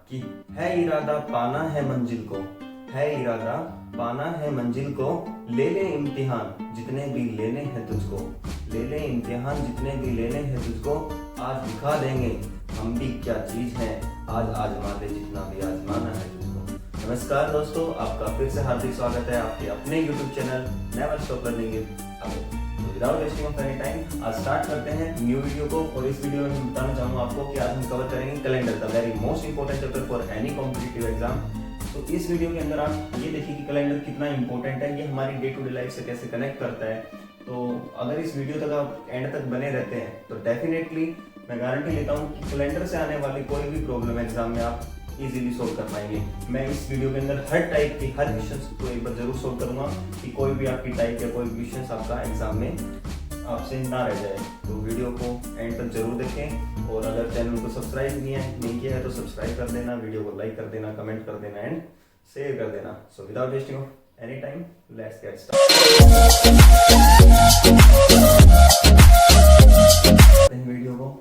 कि है इरादा पाना है मंजिल को, है इरादा पाना है मंजिल को, ले ले इम्तिहान जितने भी लेने हैं तुझको, ले ले इम्तिहान जितने भी लेने हैं तुझको, आज दिखा देंगे हम भी क्या चीज है, आज आजमा दे जितना भी आजमाना है तुझको। नमस्कार दोस्तों, आपका फिर से हार्दिक स्वागत है आपके अपने YouTube channel never stop learning with. Without wasting of any time आज स्टार्ट करते हैं न्यू वीडियो को। और इस वीडियो में मैं बताना चाहूंगा आपको कि आज हम कवर करेंगे calendar, the very most important chapter for any competitive exam. तो इस वीडियो के अंदर आप ये देखिए कि कैलेंडर कितना इंपॉर्टेंट है, ये हमारी डे टू डे लाइफ से कैसे कनेक्ट करता है। तो अगर इस वीडियो तक आप एंड तक बने रहते हैं तो डेफिनेटली मैं गारंटी लेता हूँ कि कैलेंडर से आने वाली कोई भी प्रॉब्लम एग्जाम में आप इजीली सोल्व कर पाएंगे। मैं इस वीडियो के अंदर हर टाइप की हर क्वेश्चंस को एक बार जरूर सोल्व करूंगा कि कोई भी आपकी टाइप या कोई क्वेश्चंस आपका एग्जाम में आपसे ना रह जाए। तो वीडियो को एंड तक जरूर देखें और अगर चैनल को सब्सक्राइब नहीं किया है तो सब्सक्राइब कर देना, वीडियो को लाइक कर देना, कमेंट कर देना एंड शेयर कर देना। So without wasting of any time let's get started video को।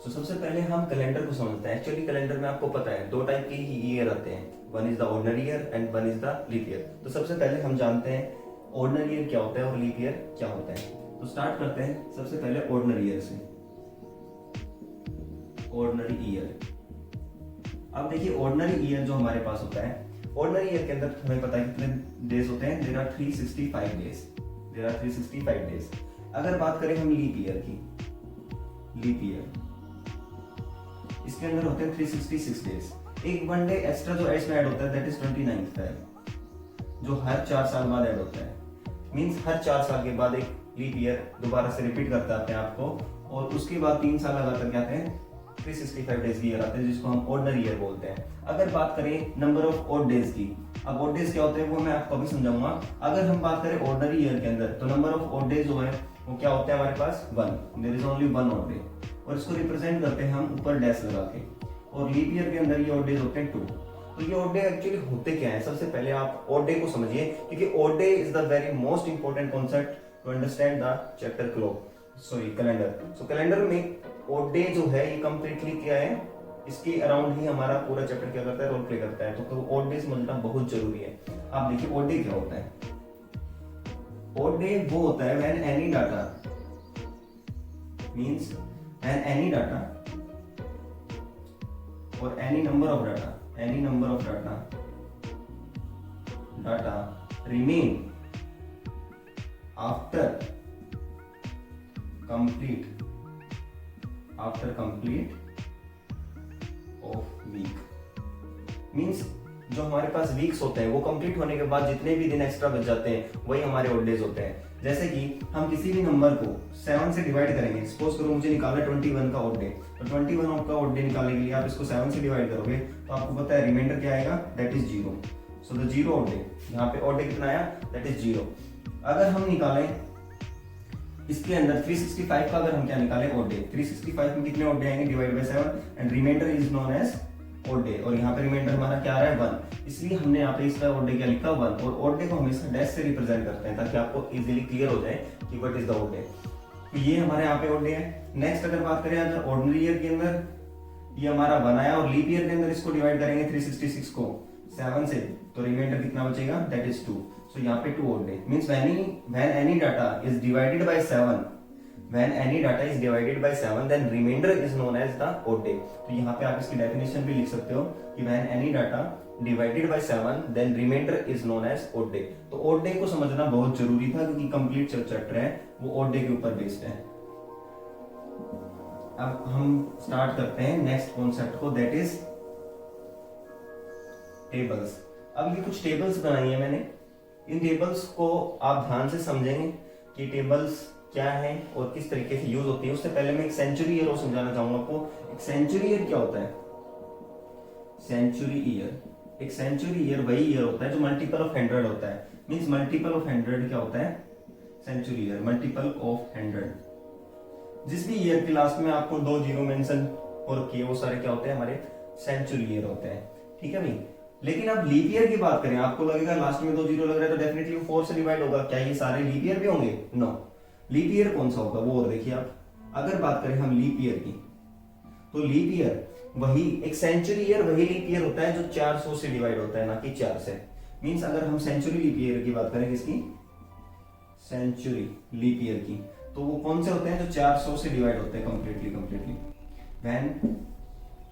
तो सबसे पहले हम कैलेंडर को समझते हैं। एक्चुअली कैलेंडर में आपको पता है दो टाइप के ईयर आते हैं, one is the ordinary year and one is the leap year. तो सबसे पहले हम जानते हैं ऑर्डिनरी ईयर क्या होता है और लीप ईयर क्या होता है। तो स्टार्ट करते हैं सबसे पहले ऑर्डिनरी ईयर से। ऑर्डिनरी ईयर, अब देखिए ऑर्डिनरी ईयर जो हमारे पास होता है, ऑर्डिनरी ईयर के अंदर हमें पता है कितने डेज होते हैं, there are 365 days, there are 365 days. अगर बात करें हम लीप ईयर की, लीप ईयर इसके अंदर होते हैं 366 डेज। एक वन डे एक्स्ट्रा जो इसमें ऐड होता है दैट इज 29th फेब, जो हर 4 साल बाद ऐड होता है। मींस हर 4 साल के बाद एक लीप ईयर दोबारा से रिपीट करता है अपने आप को, और उसके बाद 3 साल लगातार क्या आते हैं 365 डेज की ईयर आते हैं, जिसको हम ऑर्डिनरी ईयर बोलते हैं। अगर बात करें नंबर ऑफ ऑड डेज की, अब ऑड डेज क्या होते हैं वो मैं आपको अभी समझाऊंगा। अगर हम बात करें ऑर्डिनरी ईयर के अंदर तो नंबर ऑफ ऑड डेज जो है वो क्या होते हैं हमारे पास 1, there is only 1 odd day, और इसको रिप्रेजेंट करते हैं हम ऊपर डैश लगा के। और लीप ईयर के अंदर ये ऑड डेज होते हैं 2। तो ये ऑड डे एक्चुअली होते क्या है, सबसे पहले आप ऑड डे को समझिए, क्योंकि odd day is the very most important concept to understand the chapter calendar. So calendar में ऑड डे जो है ये कंप्लीटली क्या है, इसके अराउंड ही हमारा पूरा चैप्टर क्या करता है, रोल प्ले करता है। तो ऑड डे समझना बहुत जरूरी है। आप देखिए ऑड डे क्या होता है। ऑड डे वो होता है when any data means and any data or any number of data remain after complete of week। means जो हमारे पास वीक्स होते हैं वो कंप्लीट होने के बाद जितने भी दिन एक्स्ट्रा बच जाते हैं वही हमारे ऑड डेज होते हैं। जैसे कि हम किसी भी नंबर को 7 से डिवाइड करेंगे, सपोज करो मुझे निकालना है 21 का ऑड डे, तो 21 का ऑड डे निकालने के लिए आप इसको 7 से डिवाइड करोगे तो आपको पता है रिमाइंडर क्या आएगा, that is 0। So the 0 odd day, यहाँ पे ऑड डे कितना आया, दैट इज 0। अगर हम निकालें इसके अंदर 365 का, अगर हम क्या निकालें ऑड डे, 365 में कितने ऑड डे आएंगे, divide by 7 and remainder is known as odd day. और यहाँ पे रिमाइंडर हमारा क्या आ रहा है 1, इसलिए हमने यहाँ पे इसका ऑड डे क्या लिखा 1। और ऑड डे को हमेशा डैश से रिप्रेजेंट करते हैं ताकि आपको इजीली क्लियर हो जाए कि what is the odd day. तो ये हमारे यहाँ पे ऑड डे है। नेक्स्ट अगर बात करें अगर ऑर्डिनरी ईयर के अंदर ये हमारा 1 आया और लीप ईयर के अंदर इसको डिवाइड करेंगे 366 को 7 से, तो रिमाइंडर कितना बचेगा, दैट इज 2। सो यहाँ पे 2 odd day means when any data is divided by 7, when any data is divided by 7 then remainder is known as the odd day। तो यहाँ पे आप इसकी डेफिनेशन भी लिख सकते हो कि when any data divided by 7 then remainder is known as odd day। तो odd day को समझना बहुत जरूरी था क्योंकि कंप्लीट चैप्टर है वो odd day के ऊपर बेस्ड है। अब हम स्टार्ट करते हैं नेक्स्ट कॉन्सेप्ट को, दैट इज टेबल्स। अब ये कुछ टेबल्स बनाई है मैंने, इन टेबल्स को आप ध्यान से समझेंगे कि टेबल्स क्या है और किस तरीके से यूज होती है। उससे पहले मैं एक सेंचुरी ईयर को समझाना चाहूंगा आपको। एक सेंचुरी ईयर क्या होता है, सेंचुरी ईयर, एक सेंचुरी ईयर वही ईयर होता है जो मल्टीपल ऑफ 100 होता है। मींस मल्टीपल ऑफ 100 क्या होता है, सेंचुरी ईयर, मल्टीपल ऑफ 100। जिस भी ईयर के लास्ट में आपको 2 जीरो मेंशन और किए वो सारे क्या होते हैं, हमारे सेंचुरी ईयर होते हैं। ठीक है भाई। लेकिन अब लीप ईयर की बात करें, आपको लगेगा लास्ट में 2 जीरो लग रहा है तो डेफिनेटली 4 से डिवाइड होगा। क्या ये सारे लीप ईयर भी होंगे? नो। लीप ईयर कौन सा होगा वो और देखिए आप। अगर बात करें हम लीप ईयर की, तो लीप ईयर वही एक सेंचुरी ईयर वही लीप ईयर होता है जो 400 से डिवाइड होता है, ना कि 4 से। मींस अगर हम सेंचुरी लीप ईयर की बात करें, किसकी, सेंचुरी लीप ईयर की, तो वो कौन से होते हैं जो 400 से डिवाइड होते हैं completely when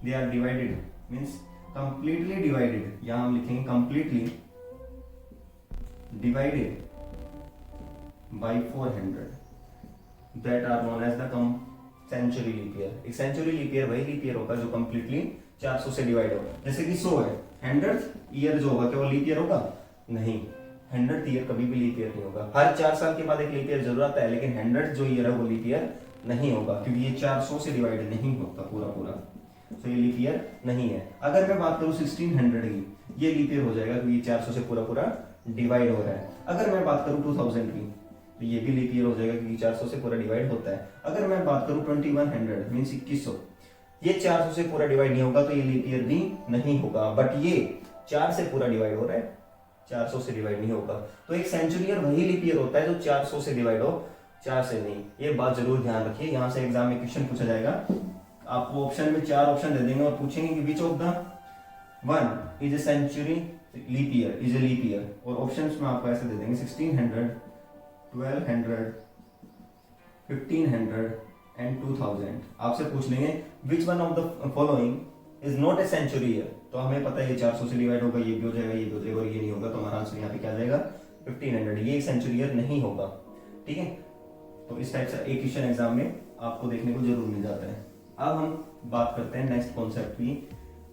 they are divided, means completely divided, यहां हम लिखेंगे completely divided by 400, that are known as the century leap year. एक सेंचुरी लीप ईयर वही लीप ईयर होगा जो कंप्लीटली 400 से डिवाइड हो। जैसे कि 100 है, 100th ईयर जो होगा क्या वो लीप ईयर होगा? नहीं, 100th ईयर कभी भी लीप ईयर नहीं होगा। हर 4 साल के बाद एक लीप ईयर जरूर आता है, लेकिन 100th जो ईयर है वो लीप ईयर नहीं होगा, क्योंकि ये 400 से डिवाइड नहीं होता पूरा। तो ये लीप ईयर नहीं है। अगर मैं बात करूं 1600 की, ये लीप ईयर हो जाएगा क्योंकि 400 से पूरा डिवाइड हो रहा है। अगर मैं बात करूं 2000 की, तो ये भी लीप ईयर हो जाएगा क्योंकि 400 से पूरा डिवाइड होता है। अगर मैं बात करूं 2100 मींस 2100, ये 400 से पूरा डिवाइड नहीं होगा, तो ये लीप ईयर भी नहीं होगा। बट ये 4 से पूरा डिवाइड हो रहा है, 400 से डिवाइड नहीं होगा। तो एक सेंचुरी ईयर वही लीप ईयर होता है जो 400 से डिवाइड हो, 4 से नहीं। ये बात जरूर ध्यान रखिए, यहां से एग्जाम में क्वेश्चन पूछा जाएगा, आपको ऑप्शन में 4 ऑप्शन दे देंगे और पूछेंगे कि which of the one is a century leap year, is a leap year, और ऑप्शंस में आपको ऐसे दे देंगे 1600, 1200, 1500 एंड 2000। आपसे पूछ लेंगे which one of the following is not a century year, तो हमें पता है ये 400 से डिवाइड होगा, ये भी हो जाएगा, ये भी हो जाएगा और ये नहीं होगा, तो हमारा आंसर यहाँ पे क्या आ जाएगा 1500। ये एक सेंचुरी ईयर नहीं होगा, ठीक है। तो इस टाइप से एक क्वेश्चन एग्जाम में आपको देखने को जरूर मिल जाता है। अब हम बात करते हैं नेक्स्ट कॉन्सेप्ट की।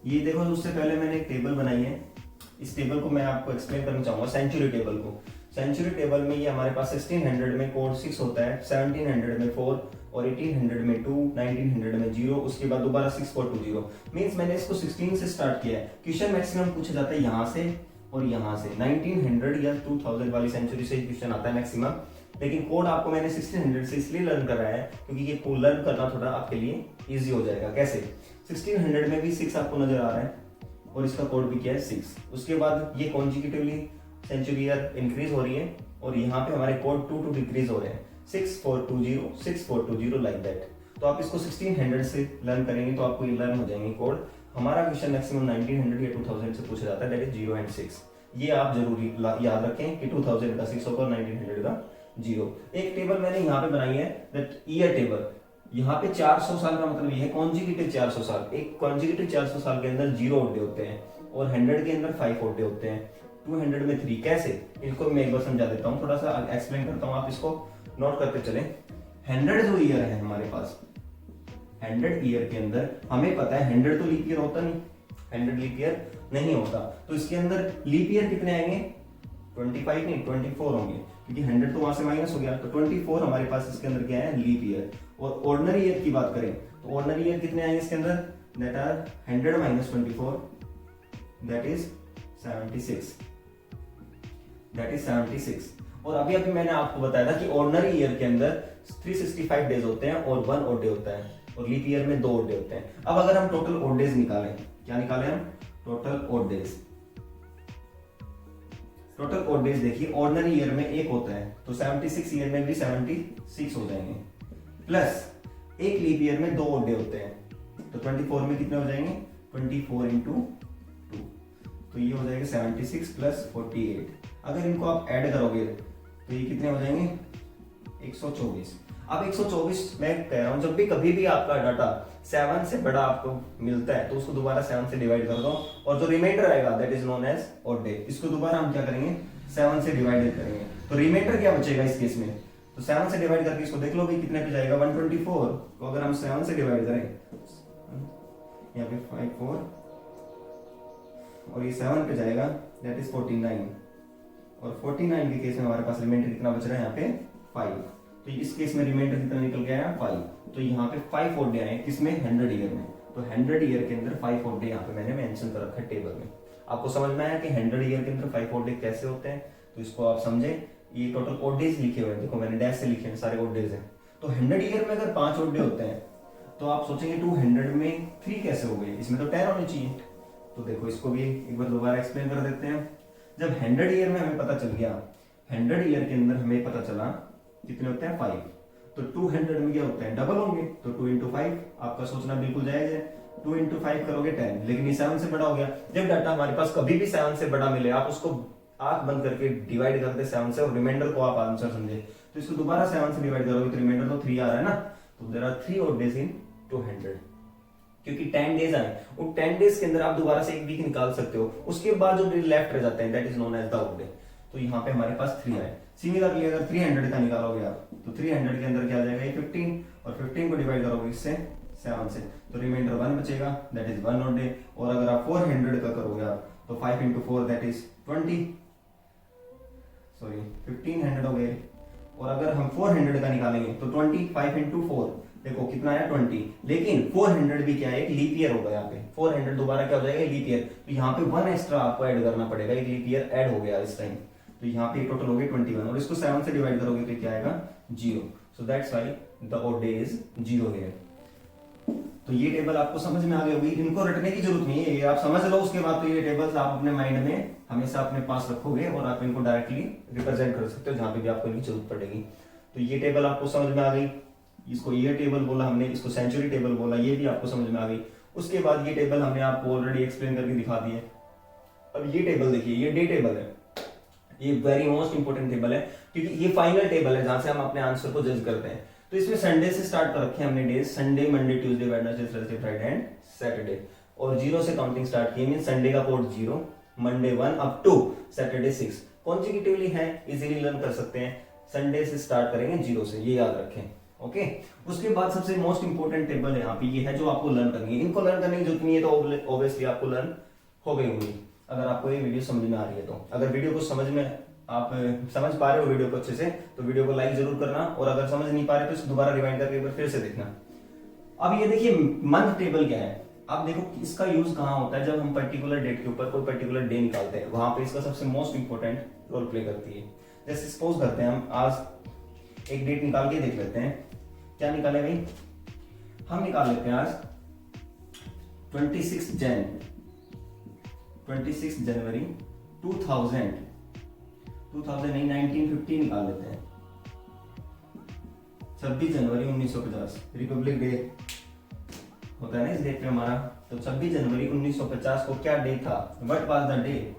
ये देखो, उससे पहले मैंने एक टेबल बनाई है, इस टेबल को मैं आपको एक्सप्लेन करना चाहूंगा, सेंचुरी टेबल को। सेंचुरी टेबल में ये हमारे पास 1600 में कोड 6 होता है, 1700 में 4 और 1800 में 2, 1900 में 0, उसके बाद दोबारा 6 4 2 0। मींस मैंने इसको 16 से स्टार्ट किया है। क्वेश्चन मैक्सिमम पूछा जाता है यहाँ से और यहाँ से, 1900 या 2000 वाली सेंचुरी से क्वेश्चन आता है मैक्सिमम। लेकिन कोड आपको मैंने 1600 से इसलिए लर्न कराया है क्योंकि ये कोड लर्न करना थोड़ा आपके लिए इजी हो जाएगा। कैसे? 1600 में भी 6 आपको नजर आ रहा है और इसका कोड भी क्या है 6। उसके बाद ये कॉन्जिक्यूटिवली सेंचुरी ईयर इंक्रीज हो रही है और यहाँ पे हमारे कोड 2 2 डिक्रीज हो रहे हैं, 6420, 6420 लाइक दैट। तो आप इसको 1600 से लर्न करेंगे तो आपको ये लर्न हो जाएंगे कोड। हमारा क्वेश्चन मैक्सिमम 1900 या 2000 से पूछा जाता है, दैट इज 0 एंड 6। ये आप जरूरी याद रखें कि 2000 का 6 होगा और 1900 का 0। एक टेबल मैंने यहाँ पे बनाई है, दैट ईयर टेबल। यहाँ पे 400 साल का मतलब ये है कॉन्जिक्यूटिव 400 साल। एक कॉन्जिक्यूटिव 400 साल के अंदर 0 ओड डे होते हैं और 100 के अंदर 5 ओड डे होते हैं, 200 में 3। कैसे? इनको मैं एक बार समझा देता हूँ, थोड़ा सा एक्सप्लेन करता हूँ, आप इसको नोट करते चले। 100 जो ईयर है हमारे पास, 100 ईयर के अंदर हमें पता है 100 तो लीप ईयर होता नहीं, 100 लीप ईयर नहीं होता। तो इसके अंदर लीप ईयर कितने आएंगे? 25 नहीं 24 होंगे, क्योंकि 100 तो वहां से माइनस हो गया, तो 24 हमारे पास इसके अंदर क्या है? Leap year. और ऑर्डिनरी ईयर की बात करें तो ऑर्डिनरी ईयर कितने आएंगे इसके अंदर? That are 100 minus 24, that is 76, that is 76। और अभी अभी मैंने आपको बताया था कि ऑर्डिनरी ईयर के अंदर 365 डेज होते हैं और 1 ओड डे होता है, और लीप ईयर में 2 ओड डे होते हैं। अब अगर हम टोटल ओड डेज निकालें, क्या निकालें हम? Total odd days. Total odd days देखिए, ऑर्डिनरी ईयर में 1 होता है, तो 76 ईयर में भी 76 हो जाएंगे, प्लस एक लीप ईयर में 2 ओड डे होते हैं, तो 24 में कितने हो जाएंगे? 24 इंटू 2, तो ये हो जाएगा 76 प्लस 48। अगर इनको आप ऐड करोगे तो ये कितने हो जाएंगे? 124। अब 124 मैं कह रहा हूं, जब भी कभी भी आपका डाटा 7 से बड़ा आपको मिलता है तो उसको दोबारा 7 से डिवाइड कर दो, और जो रिमाइंडर आएगा that is known as odd day. इसको दोबारा हम क्या करेंगे? 7 से डिवाइड करेंगे, तो रिमाइंडर क्या बचेगा इस केस में? तो 7 से डिवाइड करके इसको देख लो भाई कितने पे जाएगा? 124 को अगर हम 7 से डिवाइड करें, यहाँ पे 5 4 और ये 7 पे जाएगा, दैट इज 49, और 49 के केस में हमारे पास रिमाइंडर कितना बच रहा है? यहाँ पे 5। तो इस केस में रिमाइंडर कितना निकल गया है? 5। तो यहाँ पे 5 ओड डे आए किसमें? 100 ईयर में। तो 100 ईयर के अंदर 5 ओड डे यहाँ पे मैंने मेंशन कर रखा है टेबल में। आपको समझ में आया कि 100 ईयर के अंदर 5 ओड डे कैसे होते हैं? तो इसको आप समझे, ये टोटल ओड डेज लिखे हुए हैं, देखो मैंने डैश से लिखे हैं, सारे ओड डेज हैं। तो 100 ईयर में अगर 5 ओड डे होते हैं तो आप सोचेंगे 200 में 3 कैसे हो गए? इसमें तो 10 होने चाहिए। तो देखो इसको भी एक बार दोबारा एक्सप्लेन कर देते हैं। जब 100 ईयर में हमें पता चल गया, 100 ईयर के अंदर हमें पता चला कितने होते हैं? 5, तो तो 200 में क्या होता है, डबल होंगे, तो 2 इंटू 5, आपका सोचना बिल्कुल जायज है। 2 इंटू 5 करोगे 10, लेकिन ये 7 से बड़ा हो गया। जब डाटा हमारे पास कभी भी 7 से बड़ा मिले, आप उसको आंख बंद करके डिवाइड कर दे 7 से और रिमाइंडर को आप आंसर समझे, तो इसको दोबारा 7 से डिवाइड करोगे तो रिमाइंडर तो 3 आ रहा है ना। तो there are 3 odd days in 200, क्योंकि 10 डेज आए, उन 10 डेज के अंदर आप दोबारा से एक वीक निकाल सकते हो, उसके बाद जो डे लेफ्ट रह जाते हैं that is known as the odd day. तो यहाँ पे हमारे पास 3 आए। सिमिलरली अगर 300 का निकालोगे आप, तो 300 के अंदर क्या आ जाएगा, ये 15, और 15 को डिवाइड करोगे इससे 7 से, तो रिमाइंडर 1 बचेगा, दैट इज 1 odd day। और अगर आप 400 का करोगे आप, तो 5 इंटू 4 दैट इज 20, सॉरी 1500 हो गए। और अगर हम 400 का निकालेंगे तो 25 इंटू 4, देखो कितना आया 20, लेकिन 400 भी क्या है, एक लीप ईयर होगा यहाँ पे, 400 दोबारा क्या हो जाएगा, लीप ईयर, तो यहाँ पे 1 एक्स्ट्रा आपको ऐड करना पड़ेगा, एक लीप ईयर ऐड हो गया इस टाइम, तो यहाँ पे टोटल हो गए 21, और इसको 7 से डिवाइड करोगे तो क्या आएगा 0। So that's why the odd day is 0 here. तो ये टेबल आपको समझ में आ गई होगी, इनको रटने की जरूरत नहीं है, ये आप समझ लो, उसके बाद तो ये टेबल्स आप अपने माइंड में हमेशा अपने पास रखोगे और आप इनको डायरेक्टली रिप्रेजेंट कर सकते हो जहां पे भी आपको इनकी जरूरत पड़ेगी। तो ये टेबल आपको समझ में आ गई, इसको ईयर टेबल बोला हमने, इसको सेंचुरी टेबल बोला, ये भी आपको समझ में आ गई। उसके बाद ये टेबल हमने आपको ऑलरेडी एक्सप्लेन करके दिखा दी है। अब ये टेबल देखिए, ये डे टेबल है, ये वेरी मोस्ट इंपोर्टेंट टेबल है, क्योंकि ये फाइनल टेबल है जहां से हम अपने आंसर को जज करते हैं। तो इसमें संडे से स्टार्ट कर रखे हमने days, Sunday, Monday, Tuesday, Wednesday, Thursday, Friday and Saturday, और 0 से काउंटिंग स्टार्ट की, मीन संडे का code 0, Monday 1 up to Saturday 6, consecutively है, इजीली लर्न कर सकते हैं। संडे से स्टार्ट करेंगे 0 से, ये याद रखें, ओके। उसके बाद सबसे मोस्ट इंपोर्टेंट टेबल है यहाँ पे, ये है जो आपको लर्न करनी है। इनको लर्न करने की जरूरत नहीं है, तो ऑब्वियसली आपको लर्न हो गई होगी अगर आपको ये वीडियो समझ में आ रही है। तो अगर वीडियो को समझ में आप समझ पा रहे हो वीडियो को अच्छे से, तो वीडियो को लाइक जरूर करना, और अगर समझ नहीं पा रहे तो इसको दोबारा रिवाइंड करके एक बार फिर से देखना। अब ये देखिए मंथ टेबल क्या है, आप देखो इसका यूज कहाँ होता है, जब हम पर्टिकुलर डेट के ऊपर कोई पर्टिकुलर डे निकालते हैं, वहां पे इसका सबसे मोस्ट इंपोर्टेंट रोल प्ले करती है। जैसे सपोज करते हैं हम आज एक डेट निकाल के देख लेते हैं, क्या निकाले भाई, हम निकाल लेते हैं आज 26 जनवरी 2000 नहीं 1950 निकाल लेते हैं। 26 जनवरी 1950 रिपब्लिक डे होता है ना इस डेट पे हमारा, तो 26 जनवरी 1950 को क्या डे था, what was the day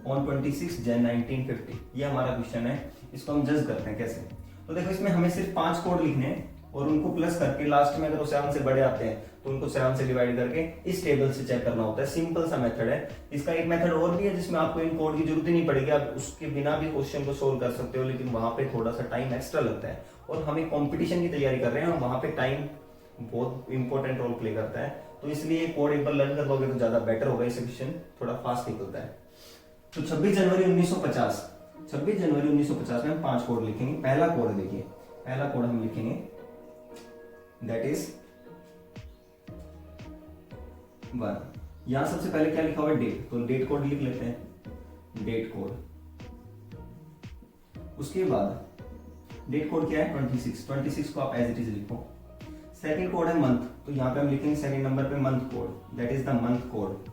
on 26 जन 1950, ये हमारा क्वेश्चन है। इसको हम जज करते हैं कैसे, तो देखो इसमें हमें सिर्फ 5 कोड लिखने हैं और उनको प्लस करके लास्ट में अगर वो 7 से बड़े आते हैं तो उनको 7 से डिवाइड करके इस टेबल से चेक करना होता है। सिंपल सा मेथड है। इसका एक मेथड और भी है जिसमें आपको इन कोड की जरूरत ही नहीं पड़ेगी, आप उसके बिना भी क्वेश्चन को सोल्व कर सकते हो, लेकिन वहां पे थोड़ा सा टाइम एक्स्ट्रा लगता है, और हमें कंपटीशन की तैयारी कर रहे हैं और वहां पे टाइम बहुत इंपॉर्टेंट रोल प्ले करता है, तो इसलिए कोड एक बार लर्न कर लोगे तो ज्यादा बेटर होगा, इससे क्वेश्चन थोड़ा फास्ट निकलता है। तो 26 जनवरी 1950 में हम 5 कोड लिखेंगे। पहला कोड देखिए, पहला कोड हम लिखेंगे दैट इज 1। यहां सबसे पहले क्या लिखा हुआ है, डेट, तो डेट कोड लिख लेते हैं, डेट कोड। उसके बाद डेट कोड क्या है 26 को आप एज इट इज लिखो। सेकंड कोड है मंथ, तो यहां पे हम लिखेंगे सेकंड नंबर पे month code, that is the month code,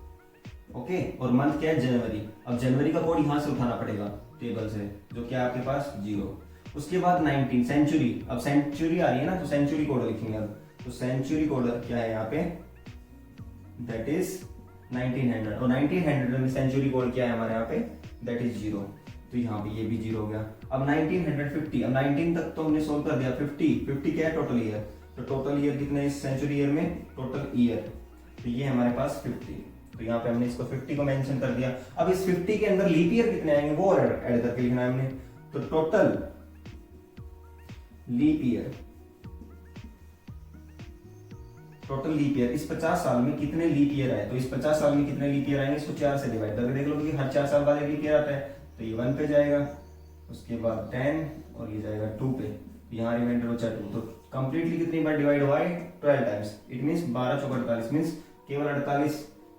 okay. और मंथ क्या है जनवरी, अब जनवरी का कोड यहां से उठाना पड़ेगा टेबल से, जो क्या है आपके पास 0। उसके बाद 19 सेंचुरी, अब सेंचुरी आ रही है ना, तो सेंचुरी कोड लिखेंगे अब, तो सेंचुरी कोड क्या है यहाँ पे, दैट इज 1900, और 1900 में सेंचुरी कोड क्या है हमारे यहाँ पे, दैट इज 0, तो यहाँ पे ये भी 0 हो गया। अब 1950, अब 19 तक तो हमने सोल्व कर दिया। 50 क्या है टोटल ईयर, तो टोटल ईयर कितने इस सेंचुरी ईयर में, टोटल ईयर, तो ये हमारे पास 50, तो यहाँ पे हमने इसको 50 को मेंशन कर दिया। अब इस 50 के अंदर लीप ईयर कितने आएंगे वो ऐड करके लिखना है हमने, तो total leap year, total leap year इस 50 साल में कितने लीप ईयर आए, तो इस 50 साल में कितने लीप ईयर आएंगे, इसको 4 से डिवाइड करके देख लो कि हर 4 साल बाद एक लीप ईयर आता है, तो ये 1 पे जाएगा, उसके बाद 10 और ये जाएगा 2 पे, यहाँ रिमाइंडर बचा 2, तो कंप्लीटली कितनी बार डिवाइड हुआ है 12 टाइम्स, इट मींस 12 चौका 48 मींस केवल 48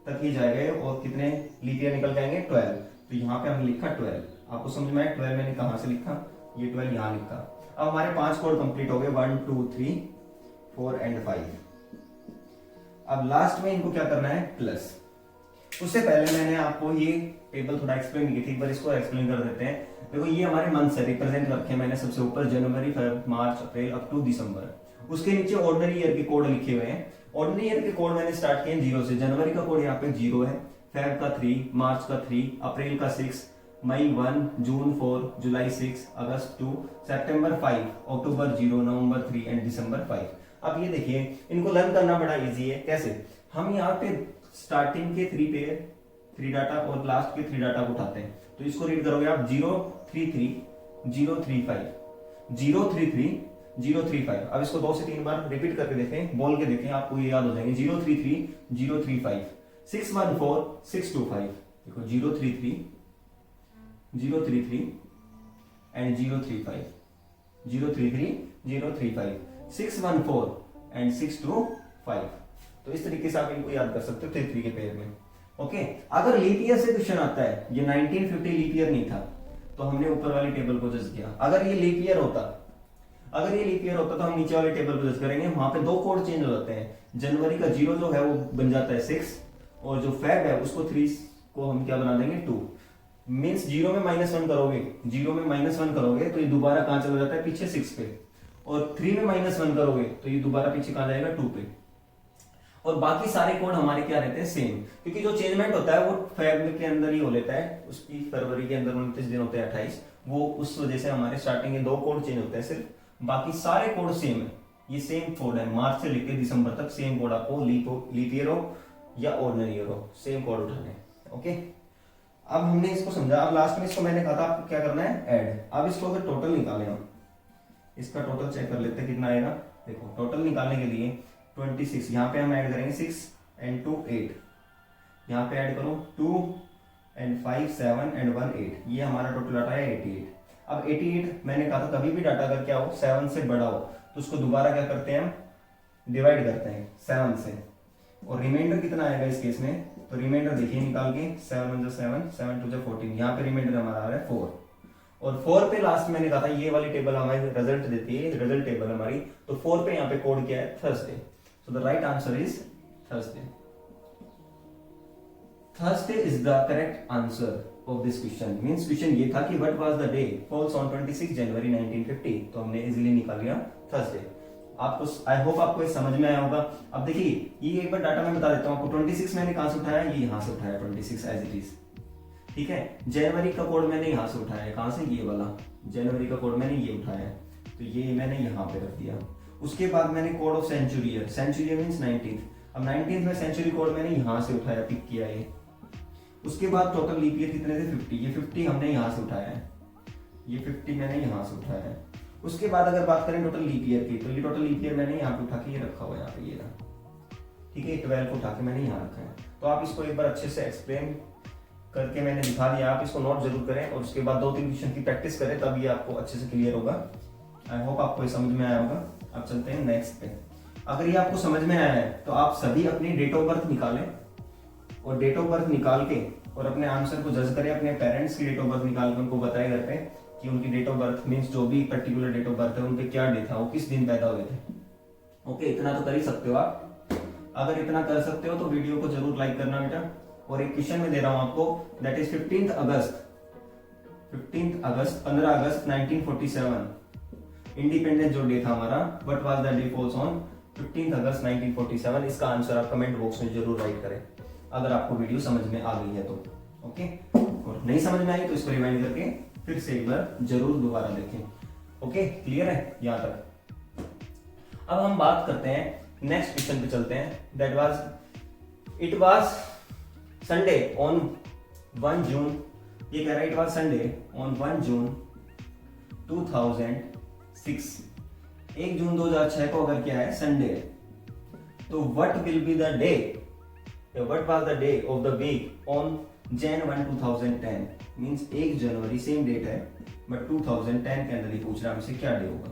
तक ही जाएगा, और कितने लीप ईयर निकल जाएंगे 12, तो यहाँ पे हमने लिखा 12। आपको समझ में आया 12 मैंने कहां से लिखा, ये 12 यहाँ लिखा। अब हमारे 5 कोड कंप्लीट हो गए, 1 2 3 4 एंड 5। अब लास्ट में इनको क्या करना है, प्लस। उससे पहले मैंने आपको ये टेबल थोड़ा एक्सप्लेन की थी, एक बार इसको एक्सप्लेन कर देते हैं। देखो ये हमारे मंथ है, रिप्रेजेंट रखे हैं मैंने सबसे ऊपर जनवरी, फरवरी, मार्च, अप्रैल, अप टू दिसंबर। उसके नीचे ऑर्डिनरी ईयर के कोड लिखे हुए हैं। ऑर्डिनरी ईयर के कोड मैंने स्टार्ट किए 0 से। जनवरी का कोड यहाँ पे 0 है, फेब का 3, मार्च का 3, अप्रैल का 6, मई 1, जून 4, जुलाई 6, अगस्त 2, सितंबर 5, अक्टूबर 0, नवंबर 3 एंड दिसंबर 5। अब ये देखिए, इनको लर्न करना बड़ा इजी है। कैसे? हम यहाँ पे स्टार्टिंग के 3 डाटा और लास्ट के 3 डाटा को उठाते हैं। तो इसको रीड करोगे आप 033 035 033 035। अब इसको 2 से 3 बार रिपीट करके देखें, बोल के देखें, आपको ये याद हो जाएंगे। 033 035 614 625। देखो 033 033 एंड 035 033 035 614 एंड 625। तो इस तरीके से आप इनको याद कर सकते हो 3 के पेयर में। ओके, अगर लीप ईयर से क्वेश्चन आता है, ये 1950 लीप ईयर नहीं था, तो हमने ऊपर वाली टेबल को जज किया। अगर ये लीप ईयर होता तो हम नीचे वाले टेबल को जज करेंगे। वहां पे 2 कोड चेंज हो जाते हैं। जनवरी का 0 जो है वो बन जाता है 6, और जो फेब है उसको 3 को हम क्या बना देंगे 2। मीन्स 0 में -1 करोगे, 0 में -1 करोगे तो ये दोबारा कहां चला जाता है? पीछे 6 पे। और 3 में -1 करोगे तो ये दोबारा पीछे कहां जाएगा? 2 पे। और बाकी सारे कोड हमारे क्या रहते हैं? सेम। क्योंकि जो चेंजमेंट होता है वो फेब के अंदर ही हो लेता है, उसकी फरवरी के अंदर 29 दिन होते हैं 28, वो उस वजह से हमारे स्टार्टिंग के 2 कोड चेंज होते हैं सिर्फ, बाकी सारे कोड सेम है। ये सेम कोड है, मार्च से लेकर दिसंबर तक सेम कोड आपको, लीप ईयर हो या ऑर्डिनरी ईयर हो, सेम कोड उठाने हैं। ओके, अब हमने इसको समझा। अब लास्ट में इसको मैंने कहा था आपको क्या करना है? ऐड। अब इसको अगर टोटल निकालें हम, इसका टोटल चेक कर लेते हैं कितना आएगा। देखो टोटल निकालने के लिए 26, यहाँ पे हम ऐड करेंगे 6 एंड 2 8, यहाँ पे ऐड करो 2 एंड 5 7 एंड 1 8, ये हमारा टोटल डाटा है 88। अब 88 मैंने कहा था कभी भी डाटा अगर क्या हो 7 से बड़ा हो तो उसको दोबारा क्या करते हैं? हम डिवाइड करते हैं 7 से। और रिमाइंडर कितना आएगा इस केस में? तो रिमाइंडर देखिए निकाल के, 7 1 7 7 2 14, यहाँ पे रिमाइंडर हमारा आ रहा है 4। और 4 पे लास्ट मैंने कहा था ये वाली टेबल हमारी रिजल्ट देती है, रिजल्ट टेबल हमारी। तो 4 पे यहाँ पे कोड क्या है? Thursday. So the right answer is Thursday. Thursday is the correct answer of this question. Means question ये था कि what was the day falls on 26 January 1950, तो हमने इजीली निकाल लिया Thursday। आपको आई होप आपको ये समझ में आया होगा। अब देखिए ये एक बार डाटा मैं बता देता हूँ आपको। 26 मैंने कहाँ से उठाया? ये यहाँ से उठाया 26 एज इट इज। ठीक है, जनवरी का कोड मैंने यहाँ से उठाया है। कहाँ से? ये वाला जनवरी का कोड मैंने ये उठाया है, तो ये मैंने यहाँ पे रख दिया। उसके बाद मैंने कोड ऑफ सेंचुरी है, सेंचुरी मींस 19th। अब 19th में सेंचुरी कोड मैंने यहाँ से उठाया, पिक किया ये। उसके बाद टोटल लीप ईयर कितने थे? 50। ये 50 हमने यहाँ से उठाया है, ये 50 मैंने यहाँ से उठाया है। उसके बाद अगर बात करें टोटल लीप ईयर की, तो ये टोटल लीप ईयर मैंने यहाँ पे उठा के ये रखा हुआ है, यहाँ पे ये रहा। ठीक है, 12 को उठा के मैंने यहाँ रखा है। तो आप इसको एक बार अच्छे से एक्सप्लेन करके मैंने दिखा दिया, आप इसको नोट जरूर करें और उसके बाद 2-3 क्वेश्चन की प्रैक्टिस करें, तब ये आपको अच्छे से क्लियर होगा। आई होप आपको ये समझ में आया होगा। अब चलते हैं नेक्स्ट पे। अगर ये आपको समझ में आया है तो आप सभी अपनी डेट ऑफ बर्थ निकालें, और डेट ऑफ बर्थ निकाल के और अपने आंसर को जज करें। अपने पेरेंट्स की डेट ऑफ बर्थ निकाल के उनको बताएं घर पे कि उनकी डेट ऑफ बर्थ मींस जो भी पर्टिकुलर डेट ऑफ बर्थ है उनके क्या डे था, वो किस दिन पैदा हुए थे। ओके, इतना तो कर ही सकते हो आप। अगर इतना कर सकते हो तो वीडियो को जरूर लाइक करना बेटा। और एक क्वेश्चन में दे रहा हूं आपको, that is 15 August 15 August 1947 independence जो डे था हमारा, what was the day falls on 15 अगस्त 1947। इसका आंसर आप कमेंट बॉक्स में जरूर राइट करें अगर आपको वीडियो समझ में आ गई है तो। ओके, और नहीं समझ में आई तो इसको रिवाइंड करके फिर से एक बार जरूर दोबारा देखें। ओके, क्लियर है यहाँ तक? अब हम बात करते हैं नेक्स्ट क्वेश्चन पे चलते हैं। That was it was Sunday on 1 June. ये कह रहा है इट वाज संडे ऑन 1 जून 2006। 1 जून 2006 को अगर क्या है संडे, तो what will be the day, what was the day of the week on Jan 1 2010। मींस 1 जनवरी सेम डेट है बट 2010 के अंदर ही पूछ रहा है हमसे क्या डे होगा।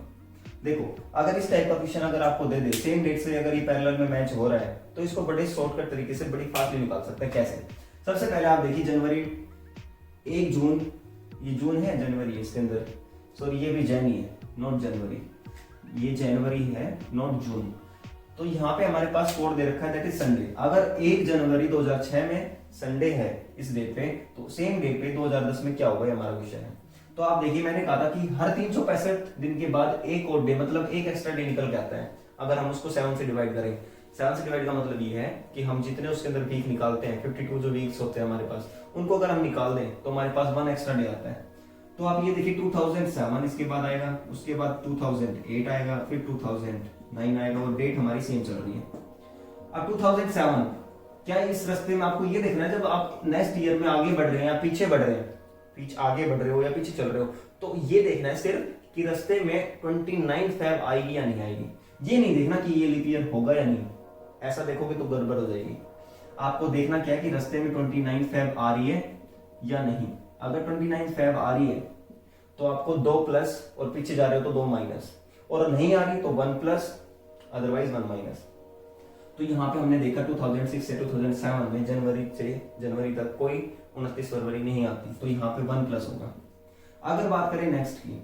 देखो अगर इस टाइप का क्वेश्चन अगर आपको दे दे सेम डेट से, अगर ये पैरेलल में मैच हो रहा है तो इसको बड़े शॉर्टकट तरीके से बड़ी फास्टली निकाल सकते हैं। कैसे? सबसे पहले आप देखिए जनवरी 1 जून, ये जून है, जनवरी है इसके अंदर, सॉरी ये भी जैन ही है नॉट जनवरी, ये जनवरी है नॉट जून। तो यहाँ पे हमारे पास कोड दे रखा है दैट इज संडे। अगर 1 जनवरी 2006 में संडे है इस डे पे, तो सेम डे पे 2010 में क्या होगा, ये हमारा क्वेश्चन है। तो आप देखिए मैंने कहा था कि हर 365 दिन के बाद एक और डे, मतलब एक एक्स्ट्रा डे निकल के आता है। अगर हम उसको 7 से डिवाइड करें, 7 से डिवाइड का मतलब ये है कि हम जितने उसके अंदर वीक निकालते हैं, 52 जो वीक्स होते हैं हमारे पास, उनको अगर हम निकाल दें तो हमारे पास 1 एक्स्ट्रा डे आता है। तो आप ये देखिए 2007 इसके बाद आएगा, उसके बाद 2008 आएगा, फिर 2009 आएगा, और डेट हमारी सेम चल रही है। अब 2007 क्या इस रास्ते में आपको ये देखना है, जब आप नेक्स्ट ईयर में आगे बढ़ रहे हैं या पीछे बढ़ रहे हैं, आगे बढ़ रहे हो या पीछे चल रहे हो, तो ये देखना है सिर्फ कि रास्ते में 29 फेब आएगी या नहीं आएगी। ये नहीं देखना कि ये लीप ईयर होगा या नहीं, ऐसा देखोगे तो गड़बड़ हो जाएगी। आपको देखना क्या है कि रास्ते में 29 फेब आ रही है या नहीं। अगर 29 फेब आ रही है तो आपको 2 प्लस, और पीछे जा रहे हो तो 2 माइनस, और नहीं आ रही तो 1 प्लस, अदरवाइज 1 माइनस। तो यहाँ पे हमने देखा 2006 से 2007 में जनवरी से जनवरी तक कोई 29 फरवरी नहीं आती, तो यहाँ पे 1 प्लस होगा। अगर बात करें नेक्स्ट की,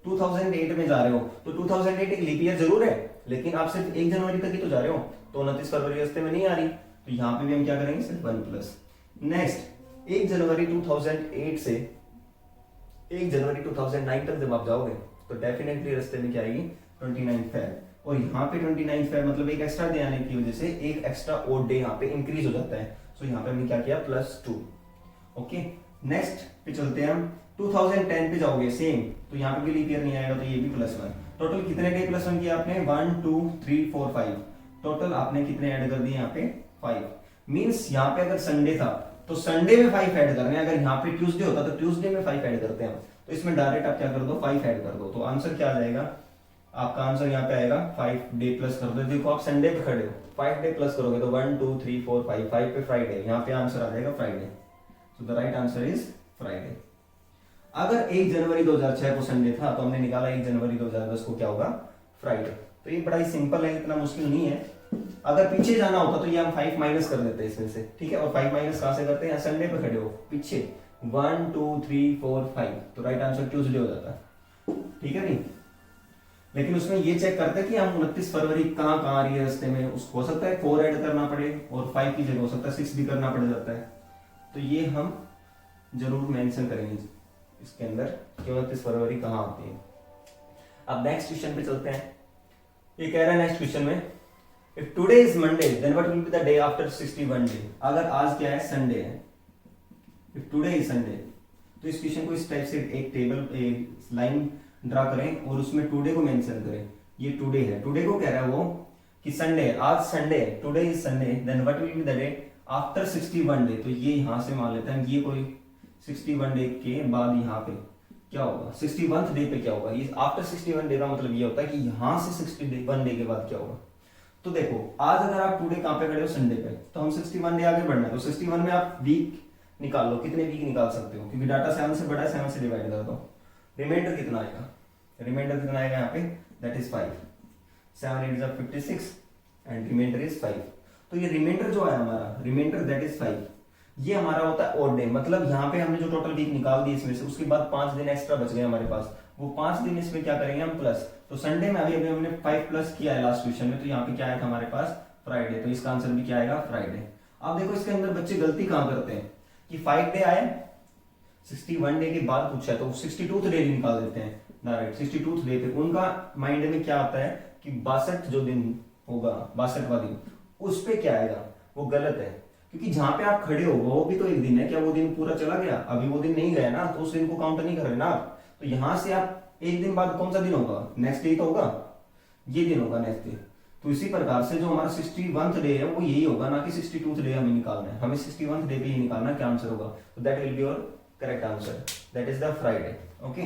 2008 में जा रहे हो तो 2008 एक लीप ईयर जरूर है, लेकिन आप सिर्फ 1 जनवरी तक ही तो जा रहे हो, तो 29 फरवरी रास्ते में नहीं आ रही, तो यहाँ पे भी हम क्या करेंगे, सिर्फ 1 प्लस। नेक्स्ट 1 जनवरी 2008 से 1 जनवरी 2009 तक जब आप जाओगे तो डेफिनेटली रास्ते में क्या आएगी, 29 फेब, और यहाँ पे 29 फेब मतलब एक एक्स्ट्रा डे आने की वजह से एक एक्स्ट्रा और डे यहाँ पे इंक्रीज हो जाता है। सो यहाँ पे हमने क्या किया, +2। ओके, नेक्स्ट पे चलते हैं हम, 2010 पे जाओगे सेम, तो यहाँ पे भी लीप ईयर नहीं आएगा, तो ये भी +1। टोटल कितने डे +1 किया आपने, 1 2 3 4 5, टोटल आपने कितने ऐड कर दिए यहाँ पे, 5। मींस यहाँ पे अगर संडे था तो संडे में 5 ऐड करने हैं, अगर यहाँ पे ट्यूसडे होता तो ट्यूसडे में 5 ऐड करते हैं, तो इसमें डायरेक्ट आप क्या कर दो, 5 ऐड कर दो। तो आंसर क्या आ जाएगा, आपका आंसर यहाँ पे आएगा 5 डे प्लस कर दो। देखो आप संडे पे खड़े हो, 5 डे प्लस करोगे तो 1 2 3 4 5, 5 पे फ्राइडे, यहाँ पे आंसर आ जाएगा Friday. So the right answer is Friday. अगर 1 जनवरी 2006 को संडे था तो हमने निकाला 1 जनवरी 2010 को क्या होगा, फ्राइडे। तो ये बड़ा ही सिंपल है, इतना मुश्किल नहीं है। अगर पीछे जाना होता तो ये हम 5 माइनस कर देते हैं इसमें से, ठीक है। और 5 माइनस कहां से करते हैं, संडे पे खड़े हो पीछे, 1 2 3 4 5, तो राइट आंसर ट्यूसडे हो जाता है, ठीक है नहीं। लेकिन उसमें ये चेक करते हैं कि हम 29 फरवरी कहाँ आ रही है रास्ते में, उसको हो सकता है 4 ऐड करना पड़े, और 5 की जगह हो सकता है 6 भी करना पड़ जाता है, तो ये हम जरूर मेंशन करेंगे इसके अंदर कि 29 फरवरी कहाँ आती है। अब नेक्स्ट क्वेश्चन पे चलते हैं। ये कह रहा है नेक्स्ट क्वेश्चन में, if today is Monday then what will be the day after 61 day. अगर आज क्या है, संडे है, इफ टुडे इज संडे, तो इस क्वेश्चन को इस टाइप से एक टेबल एक लाइन ड्रा करें और उसमें टुडे को मेंशन करें। ये टुडे है, टुडे को कह रहा है वो कि संडे, आज संडे है, today is Sunday, then what will be the day after 61 day. तो ये यहां से मान लेते हैं, ये कोई 61 डे के बाद यहाँ पे क्या होगा, 61th डे पे क्या होगा। ये आफ्टर 61 डे का मतलब ये होता है कि यहां से 61 डे के बाद क्या होगा। तो देखो आज अगर आप टुडे कहां पे खड़े हो, संडे पे, तो हम 61 डे आगे बढ़ना है, तो 61 में आप वीक निकाल लो, कितने वीक निकाल सकते हो, क्योंकि डाटा 7 से बड़ा है, 7 से डिवाइड कर दो, रिमाइंडर कितना आएगा, रिमाइंडर कितना आएगा यहाँ पे, that is 5, 7 8 is 56 and remainder is 5। तो ये रिमाइंडर जो है हमारा, रिमाइंडर दैट इज 5, ये हमारा होता है ऑड डे। मतलब यहाँ पे हमने जो टोटल वीक निकाल दी इसमें से, उसके बाद 5 दिन एक्स्ट्रा बच गए हमारे पास, वो 5 दिन इसमें क्या करेंगे हम, प्लस। तो संडे में अभी अभी हमने 5 प्लस किया है लास्ट क्वेश्चन में, तो यहाँ पे क्या आया था हमारे पास, फ्राइडे, तो इसका आंसर भी क्या आएगा, फ्राइडे। अब देखो इसके अंदर बच्चे गलती कहाँ करते हैं कि 5 डे आए, 61 डे के बाद पूछा है तो 62th डे निकाल देते हैं डायरेक्ट। 62th डे पे उनका माइंड में क्या आता है कि 62 जो दिन होगा, 62वां दिन, उस पे क्या आएगा, वो गलत है। क्योंकि जहां पे आप खड़े हो वो भी तो एक दिन है, क्या वो दिन पूरा चला गया, अभी वो दिन नहीं गया ना, तो उस दिन को काउंट नहीं कर रहे ना आप। तो यहां से आप एक दिन बाद कौन सा दिन होगा, नेक्स्ट डे तो होगा, ये दिन होगा नेक्स्ट डे। तो इसी प्रकार से जो हमारा 61th डे है वो यही होगा, ना कि 62th डे हमें निकालना है, हमें 61th डे पे ही निकालना क्या आंसर होगा। तो that will be your correct answer, that is the Friday. Okay,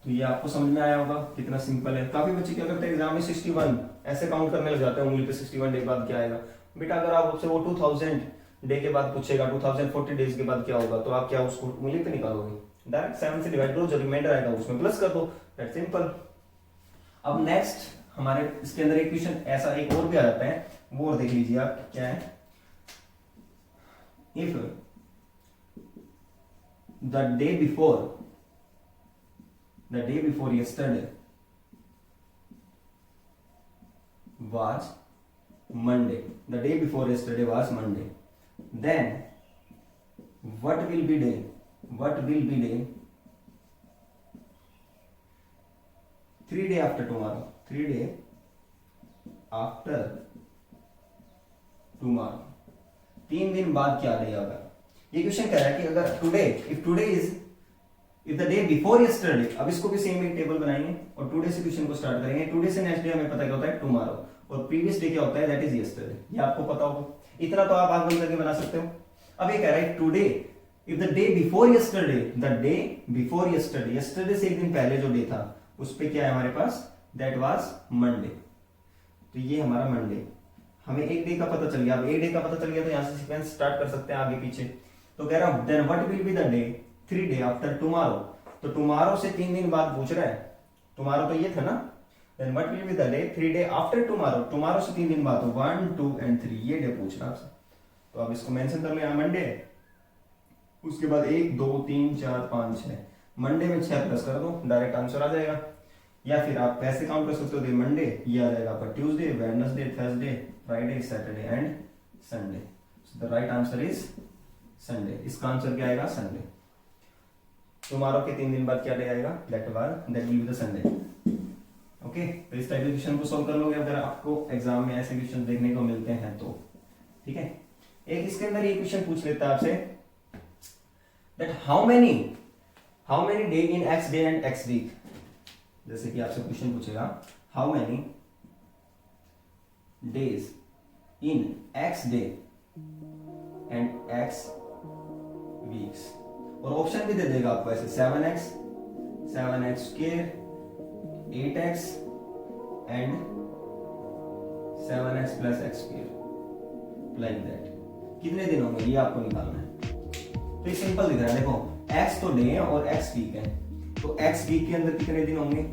तो ये आपको समझ में आया होगा कितना सिंपल है। काफी बच्चे क्या करते हैं एग्जाम में 61 ऐसे काउंट करने लग जाते हैं उंगली पे, 61 डे बाद क्या आएगा। बेटा अगर आप उससे वो 2000 डे के बाद पूछेगा 2040 डेज के बाद क्या होगा, तो आप क्या उसको उंगली पे निकालोगे, डायरेक्ट 7 से डिवाइड करो, जो रिमाइंडर आएगा उसमें प्लस कर दो, दैट्स सिंपल। अब नेक्स्ट हमारे इसके अंदर एक क्वेश्चन ऐसा एक और भी आ जाता है, वो और देख लीजिए आप क्या है। If the day before yesterday was Monday, the day before yesterday was Monday, then what will be day 3 day after tomorrow, 3 day after tomorrow, 3 दिन बाद क्या डे होगा। ये क्वेश्चन कह रहा है कि अगर today, if the day before yesterday, अब इसको भी सेम एक टेबल बनाएंगे और टुडे से क्वेश्चन को स्टार्ट करेंगे। टुडे से नेक्स्ट डे हमें पता क्या होता है, टुमारो, और प्रीवियस डे क्या होता है, दैट इज यस्टरडे। ये आपको पता होगा, इतना तो आप आग बंद करके बना सकते हो। अब ये कह रहा है today, if the day before yesterday, yesterday से एक दिन पहले जो डे था उस पे क्या है हमारे पास, दैट वाज मंडे। तो ये हमारा मंडे, हमें एक डे का पता चल गया। अब एक डे का पता चल गया तो यहां से सीक्वेंस स्टार्ट कर सकते हैं आगे पीछे। तो कह रहा हूं then what will be the day 3 day after tomorrow. तो टुमारो से 3 दिन बाद पूछ रहा है, टुमारो तो ये था ना, then what will be the day 3 day after tomorrow, tomorrow से 3 दिन बाद, तो 1 2 एंड 3 ये डे पूछ रहा है आपसे। तो अब इसको मेंशन कर लो, यहां मंडे, उसके बाद 1 2 3 4 5 6, मंडे में 6 प्लस कर दो, डायरेक्ट आंसर आ जाएगा। या फिर आप पैसे काउंट कर सकते हो, मंडे ये आ जाएगा आपका Tuesday, Wednesday, Thursday, Friday, Saturday and Sunday. So the right answer is Sunday. इसका आंसर क्या आएगा, संडे। टुमारो के 3 दिन बाद क्या डे आएगा, that will be the Sunday. Okay, तो इस टाइप के क्वेश्चन को सॉल्व कर लोगे अगर आपको एग्जाम में ऐसे क्वेश्चन देखने को मिलते हैं तो। ठीक है, एक इसके अंदर ये क्वेश्चन पूछ लेता है आपसे, that how many day in x day and x week. जैसे कि आपसे क्वेश्चन पूछेगा, how many days in x day and x weeks, और ऑप्शन भी दे देगा आपको ऐसे 7x square, 8x and 7x plus x square, like that. कितने दिन होंगे ये आपको निकालना है। तो ये सिंपल दिख रहा है, देखो x तो डे है और x वीक है, तो x वीक के अंदर कितने दिन होंगे,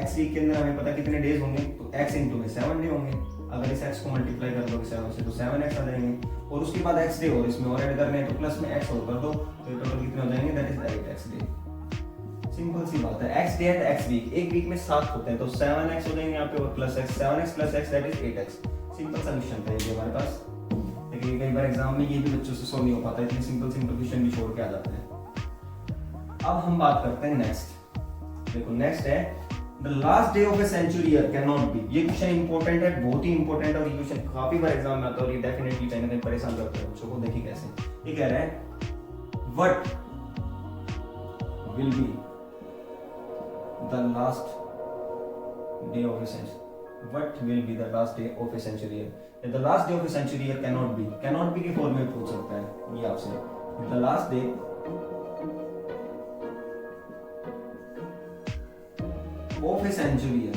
x वीक के अंदर हमें पता कितने डेज होंगे, तो x इंटू में 7 डे होंगे। अगर इस x को मल्टीप्लाई कर दोगे 7 से तो 7x आ जाएंगे, और उसके बाद x डे और इसमें और ऐड करने हैं तो प्लस में x और कर दो, तो टोटल कितने हो जाएंगे, that is 8x day. Simple सी बात है, x day and x week, एक वीक में 7 होते हैं तो 7x हो जाएंगे यहाँ पे और plus x, 7x plus x that is 8x। Simple सा क्वेश्चन था ये हमारे पास, लेकिन कई बार एग्जाम में ये भी बच्चों से सॉल्व नहीं हो पाता, इतने सिंपल क्वेश्चन भी छोड़ के आ जाते हैं। अब हम बात करते हैं नेक्स्ट। देखो नेक्स्ट है, the last day of a century year can not be. ये क्वेश्चन इंपॉर्टेंट है, बहुत ही इंपॉर्टेंट है, और ये क्वेश्चन काफी बार एग्जाम में आता है और ये डेफिनेटली कहीं ना कहीं परेशान करता है बच्चों को। देखिए कैसे, ये कह रहा है what will be the last day of a century, what will be the last day of a century year. The last day of a century year can not be के फॉर्म में पूछ सकता है ये आपसे। The last day of a century year,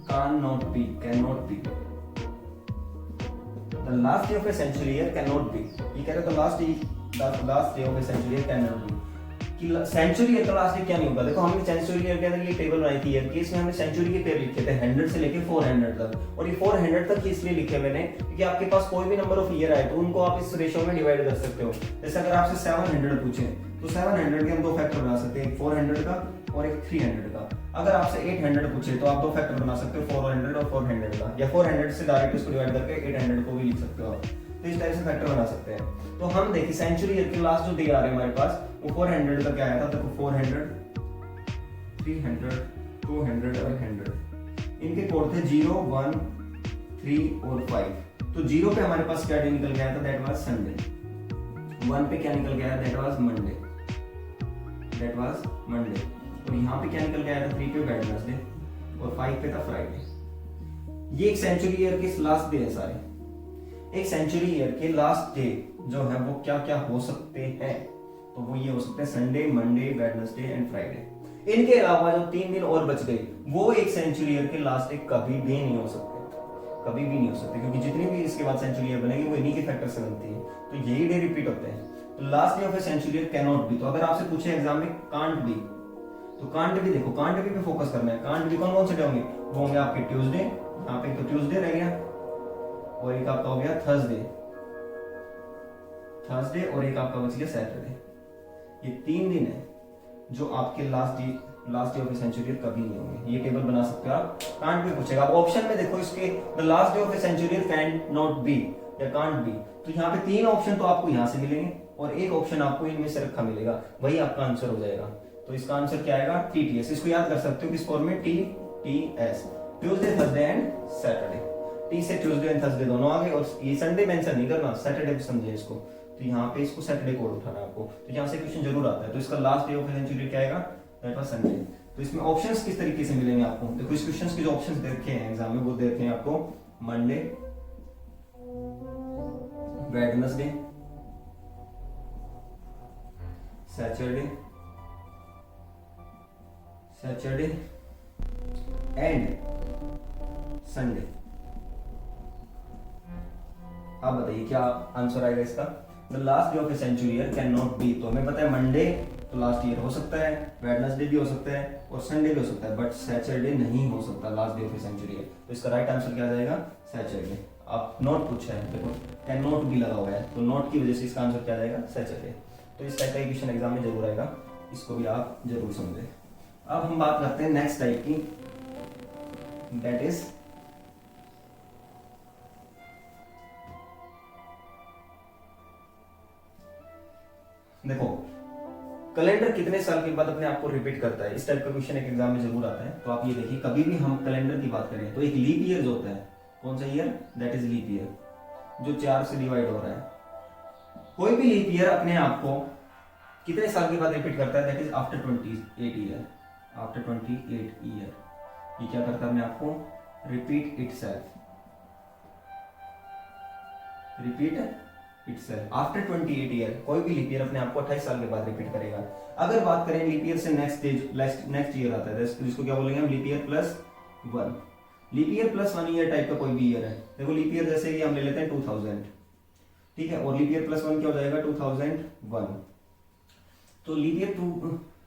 cannot be, the last day of a century year cannot be। ये कह रहे the last day of a century year cannot be, कि सेंचुरी ईयर का लास्ट डे क्या नहीं होगा। देखो हमने सेंचुरी ईयर के अंदर ये टेबल बनाई थी ईयर की, इसमें हमने सेंचुरी के पेयर लिखे थे 100 से लेके 400 तक, और ये 400 तक इसलिए लिखे मैंने क्योंकि आपके पास कोई भी नंबर ऑफ ईयर आए तो उनको आप इस रेशियो में डिवाइड कर सकते हो। जैसे अगर आपसे 700 पूछे तो 700 के हम 2 फैक्टर बना सकते हैं, एक 400 का और एक 300 का। अगर आपसे 800 पूछे तो आप 2 फैक्टर बना सकते हो, 400 और 400 का, या 400 से डायरेक्ट इसको डिवाइड करके 800 को भी लिख सकते हो आप। तो इस टाइप से फैक्टर बना सकते हैं। तो हम देखिए सेंचुरी ईयर के लास्ट जो डे आ रहे हैं हमारे पास, वो 400 का क्या आया था, देखो 400, 300, 200 और 100। इनके कोड थे 0, 1, 3 और 5। तो 0 पे हमारे पास क्या डे निकल गया था, दैट वाज संडे। 1 पे क्या निकल गया, दैट वाज मंडे, और यहाँ पे क्या निकल गया था, 3 पे वेडनेसडे, और 5 पे था फ्राइडे। ये एक सेंचुरी ईयर के लास्ट डे है सारे। एक सेंचुरी ईयर के लास्ट डे जो है वो क्या क्या हो सकते हैं, तो वो ये हो सकते हैं Sunday, Monday, Wednesday and Friday. इनके अलावा जो 3 दिन और बच गए वो एक सेंचुरी ईयर के लास्ट डे कभी भी नहीं हो सकते, कभी भी नहीं हो सकते, क्योंकि जितनी भी इसके बाद सेंचुरी ईयर बनेगी वो इन्हीं के फैक्टर से बनती है, तो यही डे रिपीट होते हैं। तो last day of a century year can not be, तो अगर आपसे पूछे एग्जाम में कांट बी, तो कांट भी देखो, कांट बी पे फोकस करना है। कांट बी कौन कौन से डे होंगे, वो होंगे आपके ट्यूसडे, यहाँ पे तो ट्यूसडे रह गया, और एक आपका हो गया थर्सडे, और एक आपका बच गया सैटरडे। ये 3 दिन है जो आपके last last day of a century कभी नहीं होंगे। ये टेबल बना सकते हो आप, कांट भी पूछेगा। अब ऑप्शन में देखो इसके the last day of a century can not be या कांट बी, तो यहाँ पे 3 ऑप्शन तो आपको यहाँ से मिलेंगे और एक ऑप्शन आपको इनमें से रखा मिलेगा, वही आपका आंसर हो जाएगा। तो इसका आंसर क्या आएगा? TTS। इसको याद कर सकते हो किस फॉर्म में? TTS, Tuesday Thursday and Saturday. T से ट्यूसडे एंड थर्सडे दोनों आ गए और ये संडे मेंशन नहीं करना, सैटरडे समझे इसको। तो यहाँ पे इसको सैटरडे कोड उठाना है आपको, तो यहाँ से क्वेश्चन जरूर आता है। तो इसका लास्ट डे ऑफ सेंचुरी क्या आएगा? That was Sunday. तो इसमें ऑप्शंस किस तरीके से मिलेंगे आपको? देखो इस क्वेश्चंस के जो ऑप्शंस दे रखे हैं एग्जाम में, वो दे रखे हैं आपको Monday, Wednesday, Saturday and Sunday. आप बताइए क्या आंसर आएगा इसका? The last day of a century can not be, तो हमें पता है मंडे तो लास्ट ईयर हो सकता है, वेडनेसडे भी हो सकता है और संडे भी हो सकता है, बट सैटरडे नहीं हो सकता last day of a century. तो इसका राइट आंसर क्या जाएगा? सैटरडे। आप नॉट पूछा है, देखो कैन नॉट भी लगा हुआ है, तो नॉट की वजह से इसका आंसर क्या जाएगा? सैटरडे। तो इस टाइप का क्वेश्चन एग्जाम में जरूर आएगा, इसको भी आप जरूर समझें। अब हम बात करते हैं नेक्स्ट टाइप की, दैट इज देखो कैलेंडर कितने साल के बाद अपने आप को रिपीट करता है। इस टाइप का क्वेश्चन एक एग्जाम में जरूर आता है। तो आप ये देखिए, कभी भी हम कैलेंडर की बात करें तो एक लीप ईयर जो होता है, कौन सा year? That is leap year, जो 4 से डिवाइड हो रहा है। कोई भी लीप ईयर अपने आप को कितने साल के बाद रिपीट करता है? That is after 28 year. After 28 year ये क्या करता है अपने आप को? Repeat itself, repeat itself after 28 year. कोई भी लीप ईयर अपने आप को 28 साल के बाद रिपीट करेगा। अगर बात करें लीप ईयर से नेक्स्ट ईयर आता है, जिसको क्या बोलेंगे हम? Leap year plus 1। Leap year plus 1 year type का कोई भी ईयर है। देखो लीप ईयर जैसे कि हम ले लेते हैं 2000, ठीक है, और लीप ईयर प्लस 1 क्या हो जाएगा? 2001। तो लीप ईयर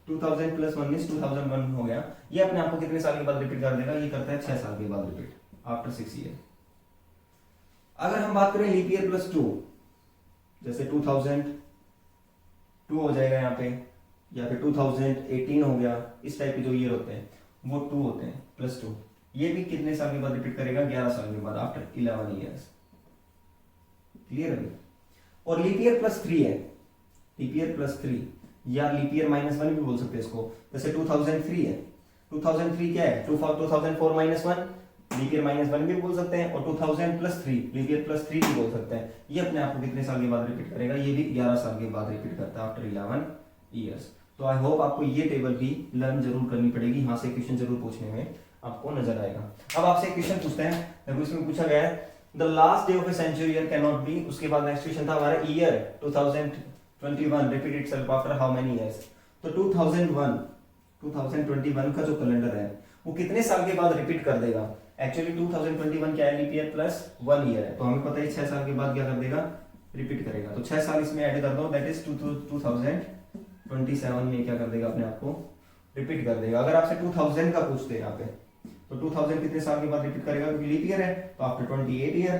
2000 प्लस 1 मींस 2001 हो गया। ये अपने आप को कितने साल के बाद रिपीट कर देगा? ये करता है 6 साल के बाद रिपीट, आफ्टर 6 ईयर। अगर हम बात करें लीप ईयर प्लस 2, जैसे 2002 हो जाएगा यहाँ पे, या फिर 2018 हो गया, इस टाइप के जो ईयर होते हैं वो 2 होते हैं प्लस 2। ये भी कितने साल के बाद रिपीट करेगा? 11 साल के बाद, आफ्टर 11 ईयर्स। क्लियर है? और लीप ईयर प्लस 3 है, लीप ईयर प्लस 3 या लीप ईयर माइनस 1 भी बोल सकते हैं इसको। जैसे 2003 है, 2003 क्या है? 2004 माइनस 1, लीप ईयर माइनस 1 भी बोल सकते हैं, और 2000 प्लस 3, लीप ईयर प्लस 3 भी बोल सकते हैं। ये अपने आप को कितने साल के बाद रिपीट करेगा? ये भी 11 साल के बाद रिपीट करता है, आफ्टर 11 ईयर्स। तो आई होप आपको ये टेबल भी लर्न जरूर करनी पड़ेगी, यहाँ से क्वेश्चन जरूर पूछने में आपको नजर आएगा। अब आपसे क्वेश्चन पूछते हैं, देखो इसमें पूछा गया है the last day of a century year can not be. उसके बाद नेक्स्ट क्वेश्चन था हमारा year 2021 repeat itself after how many years. तो 2021 का जो कैलेंडर है वो कितने साल के बाद रिपीट कर देगा? एक्चुअली 2021 क्या है? लीप ईयर प्लस 1 ईयर है, तो हमें पता है 6 साल के बाद क्या कर देगा? रिपीट करेगा। तो 6 साल इसमें ऐड कर दो, दैट इज 2027 में क्या कर देगा? अपने आप को रिपीट कर देगा। अगर आपसे 2000 का पूछते हैं यहाँ पे, तो 2000 कितने साल के बाद रिपीट करेगा? क्योंकि लीप ईयर है, तो आफ्टर 28 ईयर।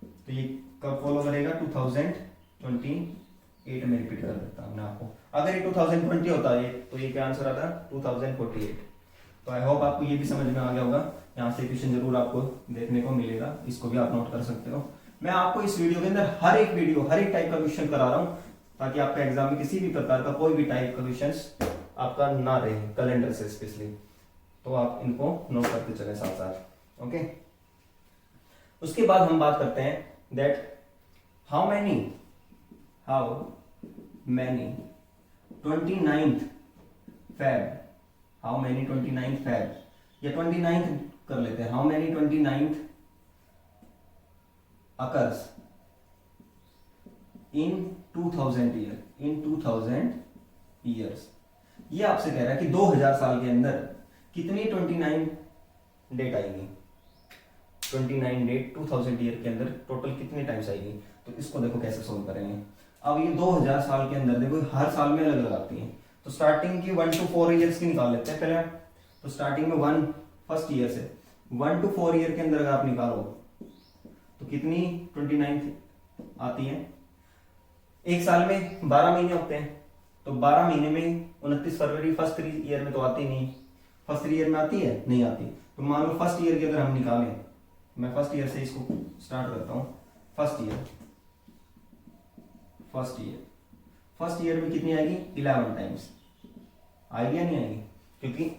तो ये कब फॉलो करेगा? 2028 में रिपीट कर देता है अपने आप को। अगर ये 2020 होता है तो ये क्या आंसर आता? 2048। तो आई होप आपको ये भी समझ में आ गया होगा। यहाँ से क्वेश्चन जरूर आपको देखने को मिलेगा, इसको भी आप नोट कर सकते हो। मैं आपको इस वीडियो के अंदर हर एक टाइप का क्वेश्चन करा रहा हूँ, ताकि आपका एग्जाम में किसी भी प्रकार का कोई भी टाइप का क्वेश्चन आपका ना रहे, कैलेंडर से स्पेशली। तो आप इनको नोट करते चले साथ साथ, ओके। उसके बाद हम बात करते हैं that how many 29th Feb, how many 29th Feb या 29th कर लेते हैं, how many 29th occurs in 2000 years। ये आपसे कह रहा है कि 2000 साल के अंदर कितनी 29 डेट आएगी? 29 डेट 2000 ईयर के अंदर टोटल कितने टाइम्स आएगी? तो इसको देखो कैसे सोल्व करेंगे। अब ये 2000 साल के अंदर देखो हर साल में अलग अलग आती है, तो स्टार्टिंग की 1 to 4 ईयर्स की निकाल लेते हैं पहले। तो स्टार्टिंग में फर्स्ट ईयर से 1 to 4 ईयर के अंदर अगर आप निकालो तो कितनी 29 आती है? एक साल में 12 महीने होते हैं, तो 12 महीने में 29 फरवरी फर्स्ट ईयर में तो आती नहीं, फर्स्ट ईयर में आती है, नहीं आती। तो मान लो फर्स्ट ईयर की अगर हम निकालें, मैं फर्स्ट ईयर से इसको स्टार्ट करता हूँ। फर्स्ट ईयर में कितनी आएगी? 11 टाइम्स आएगी या नहीं आएगी? क्योंकि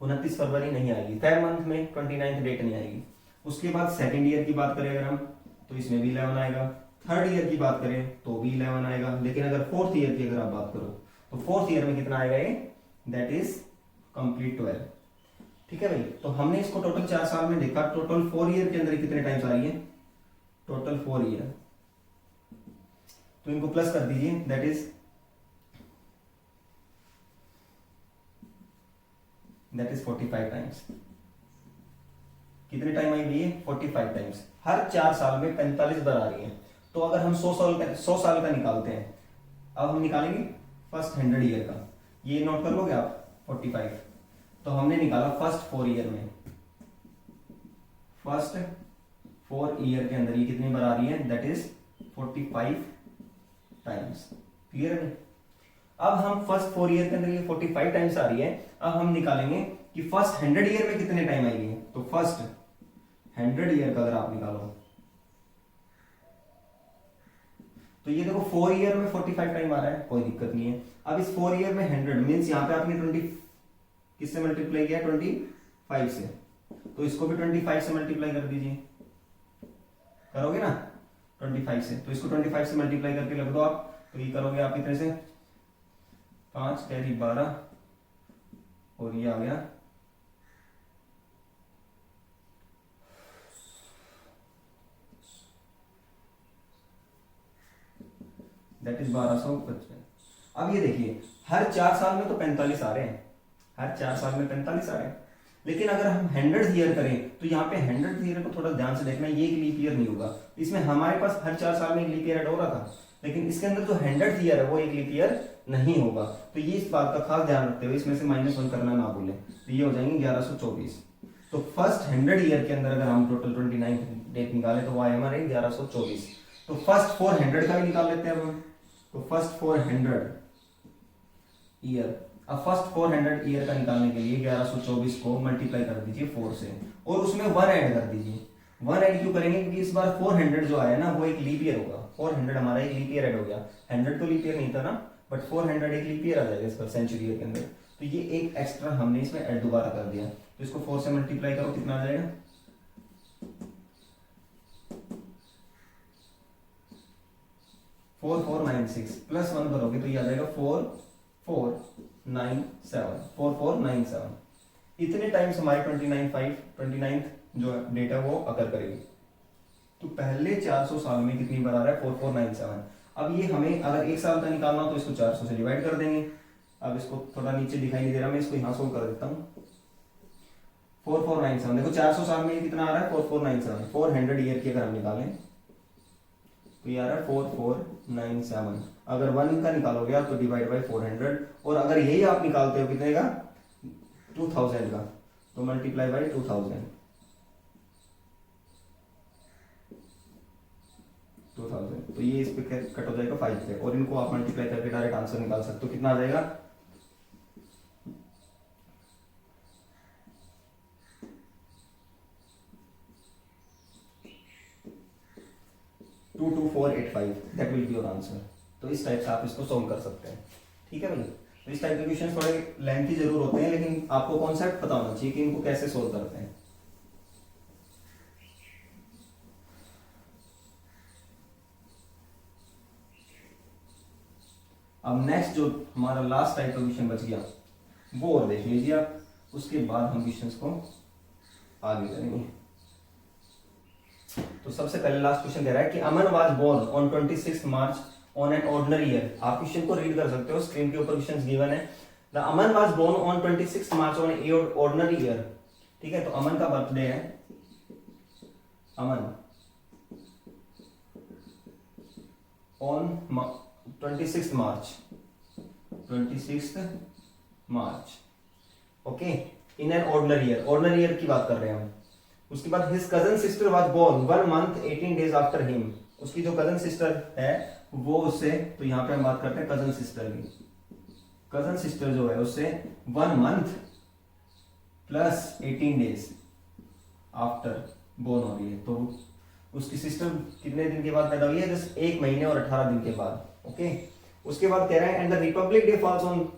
29 फरवरी नहीं आएगी, थर्ड मंथ में 29 डेट नहीं आएगी। उसके बाद सेकेंड ईयर की बात करें अगर हम, तो इसमें भी 11 आएगा। थर्ड ईयर की बात करें तो भी 11 आएगा। लेकिन अगर फोर्थ ईयर की अगर आप बात करो तो फोर्थ ईयर में कितना आएगा ये? That is complete 12। ठीक है भाई, तो हमने इसको टोटल 4 साल में देखा। टोटल 4 ईयर के अंदर कितने टाइम्स आ रही है? टोटल 4 ईयर, तो इनको प्लस कर दीजिए, दैट इज 45 टाइम्स। कितने टाइम आई भैया? 45 टाइम्स। हर 4 साल में 45 बार आ रही है। तो अगर हम 100 साल का निकालते हैं, अब हम निकालेंगे फर्स्ट 100 ईयर का, ये नोट कर लोगे आप 45। तो हमने निकाला फर्स्ट 4 ईयर में, फर्स्ट 4 ईयर के अंदर ये कितनी बार आ रही है? That is 45 times. क्लियर है? अब हम फर्स्ट 4 ईयर के अंदर ये 45 टाइम्स आ रही है। अब हम निकालेंगे कि फर्स्ट 100 ईयर में कितने टाइम आएगी। तो फर्स्ट 100 ईयर का अगर आप निकालो तो ये देखो 4 ईयर में 45 टाइम आ रहा है, कोई दिक्कत नहीं है। अब इस 4 ईयर में 100 मीन्स यहां पे आपने 20 किससे मल्टीप्लाई किया? 25 से। तो इसको भी 25 से मल्टीप्लाई कर दीजिए, करोगे ना 25 से। तो इसको 25 से मल्टीप्लाई करके लग दो आप, तो ये करोगे आप कितने से? 5 कैरी 12 और ये आ गया दैट इज 1255। अब ये देखिए हर 4 साल में तो 45 आ रहे हैं, हर 4 साल में 45 आ रहे हैं। लेकिन अगर हम 100th ईयर करें तो यहाँ पे 100th ईयर को थोड़ा ध्यान से देखना, ये एक लीप ईयर नहीं होगा। इसमें हमारे पास हर 4 साल में एक लीप ईयर ऐड हो रहा था, लेकिन इसके अंदर जो 100th ईयर है वो एक लीप ईयर नहीं होगा। तो ये इस बात का खास ध्यान रखते हुए इसमें से -1 करना ना भूलें। तो ये हो जाएंगे 1124। तो फर्स्ट 100 ईयर के अंदर अगर हम टोटल 29 डेट निकाले तो वो आए हमारे 1124। तो फर्स्ट 400 का भी निकाल लेते हैं अब हम। तो फर्स्ट 400 ईयर, अब फर्स्ट 400 ईयर का निकालने के लिए 1124 को मल्टीप्लाई कर दीजिए 4 से और उसमें 1 ऐड कर दीजिए। 1 ऐड क्यों करेंगे? क्योंकि इस बार 400 जो आया ना वो एक लीप ईयर होगा। 400 हमारा एक लीप ईयर ऐड हो गया। 100 तो लीप ईयर नहीं था ना, बट 400 एक लीप ईयर आ जाएगा इस पर सेंचुरी ईयर के अंदर। तो ये एक एक्स्ट्रा हमने इसमें ऐड दोबारा कर दिया। तो इसको 4 से मल्टीप्लाई करो, कितना आ जाएगा? 4496 प्लस 1 करोगे तो ये आ जाएगा 4497। इतने टाइम्स हमारे 29 जो डेट है वो अकर करेगी। तो पहले 400 साल में कितनी बार आ रहा है? 4497। अब ये हमें अगर 1 साल का निकालना हो तो इसको 400 से डिवाइड कर देंगे। अब इसको थोड़ा नीचे दिखाई नहीं दे रहा, मैं इसको यहाँ सोल्व कर देता हूँ। 4497 देखो 400 साल में कितना आ रहा है? 4497। 400 ईयर की अगर हम निकालें तो ये आ रहा है 4497। अगर 1 का निकालोगे आप तो डिवाइड बाय 400, और अगर यही आप निकालते हो कितने का? 2000 का, तो मल्टीप्लाई बाय 2000। तो ये इस पे कट हो जाएगा 5 पे, और इनको आप मल्टीप्लाई करके डायरेक्ट आंसर निकाल सकते हो। कितना आ जाएगा? 22485, that will be your answer. तो इस टाइप से आप इसको सॉल्व कर सकते हैं। ठीक है भाई, तो इस टाइप के क्वेश्चन थोड़े लेंथी जरूर होते हैं, लेकिन आपको कॉन्सेप्ट पता होना चाहिए कि इनको कैसे सोल्व करते हैं। अब नेक्स्ट जो हमारा लास्ट टाइप का क्वेश्चन बच गया वो और देख लीजिए आप, उसके बाद हम क्वेश्चंस को आगे करेंगे। तो सबसे पहले लास्ट क्वेश्चन कह रहा है कि Aman was born on 26 March on an ordinary year. आप क्वेश्चन को रीड कर सकते हो, स्क्रीन के ऊपर क्वेश्चंस गिवन है। The Aman was born on 26 March on a ordinary year. ठीक है, तो अमन का बर्थडे है, Aman on 26 March, okay, in an ordinary year. Ordinary year की बात कर रहे हैं हम। उसके बाद his cousin sister was born 1 month 18 days after him. उसकी जो कजन सिस्टर है वो उससे, तो यहाँ पे हम बात करते हैं कजन सिस्टर की। कजन सिस्टर जो है उससे 1 month plus 18 days after born हो रही है, तो उसकी सिस्टर कितने दिन के बाद पैदा हुई है? जस्ट 1 महीने और 18 दिन के बाद। ओके, उसके बाद कह रहा है and the Republic day falls on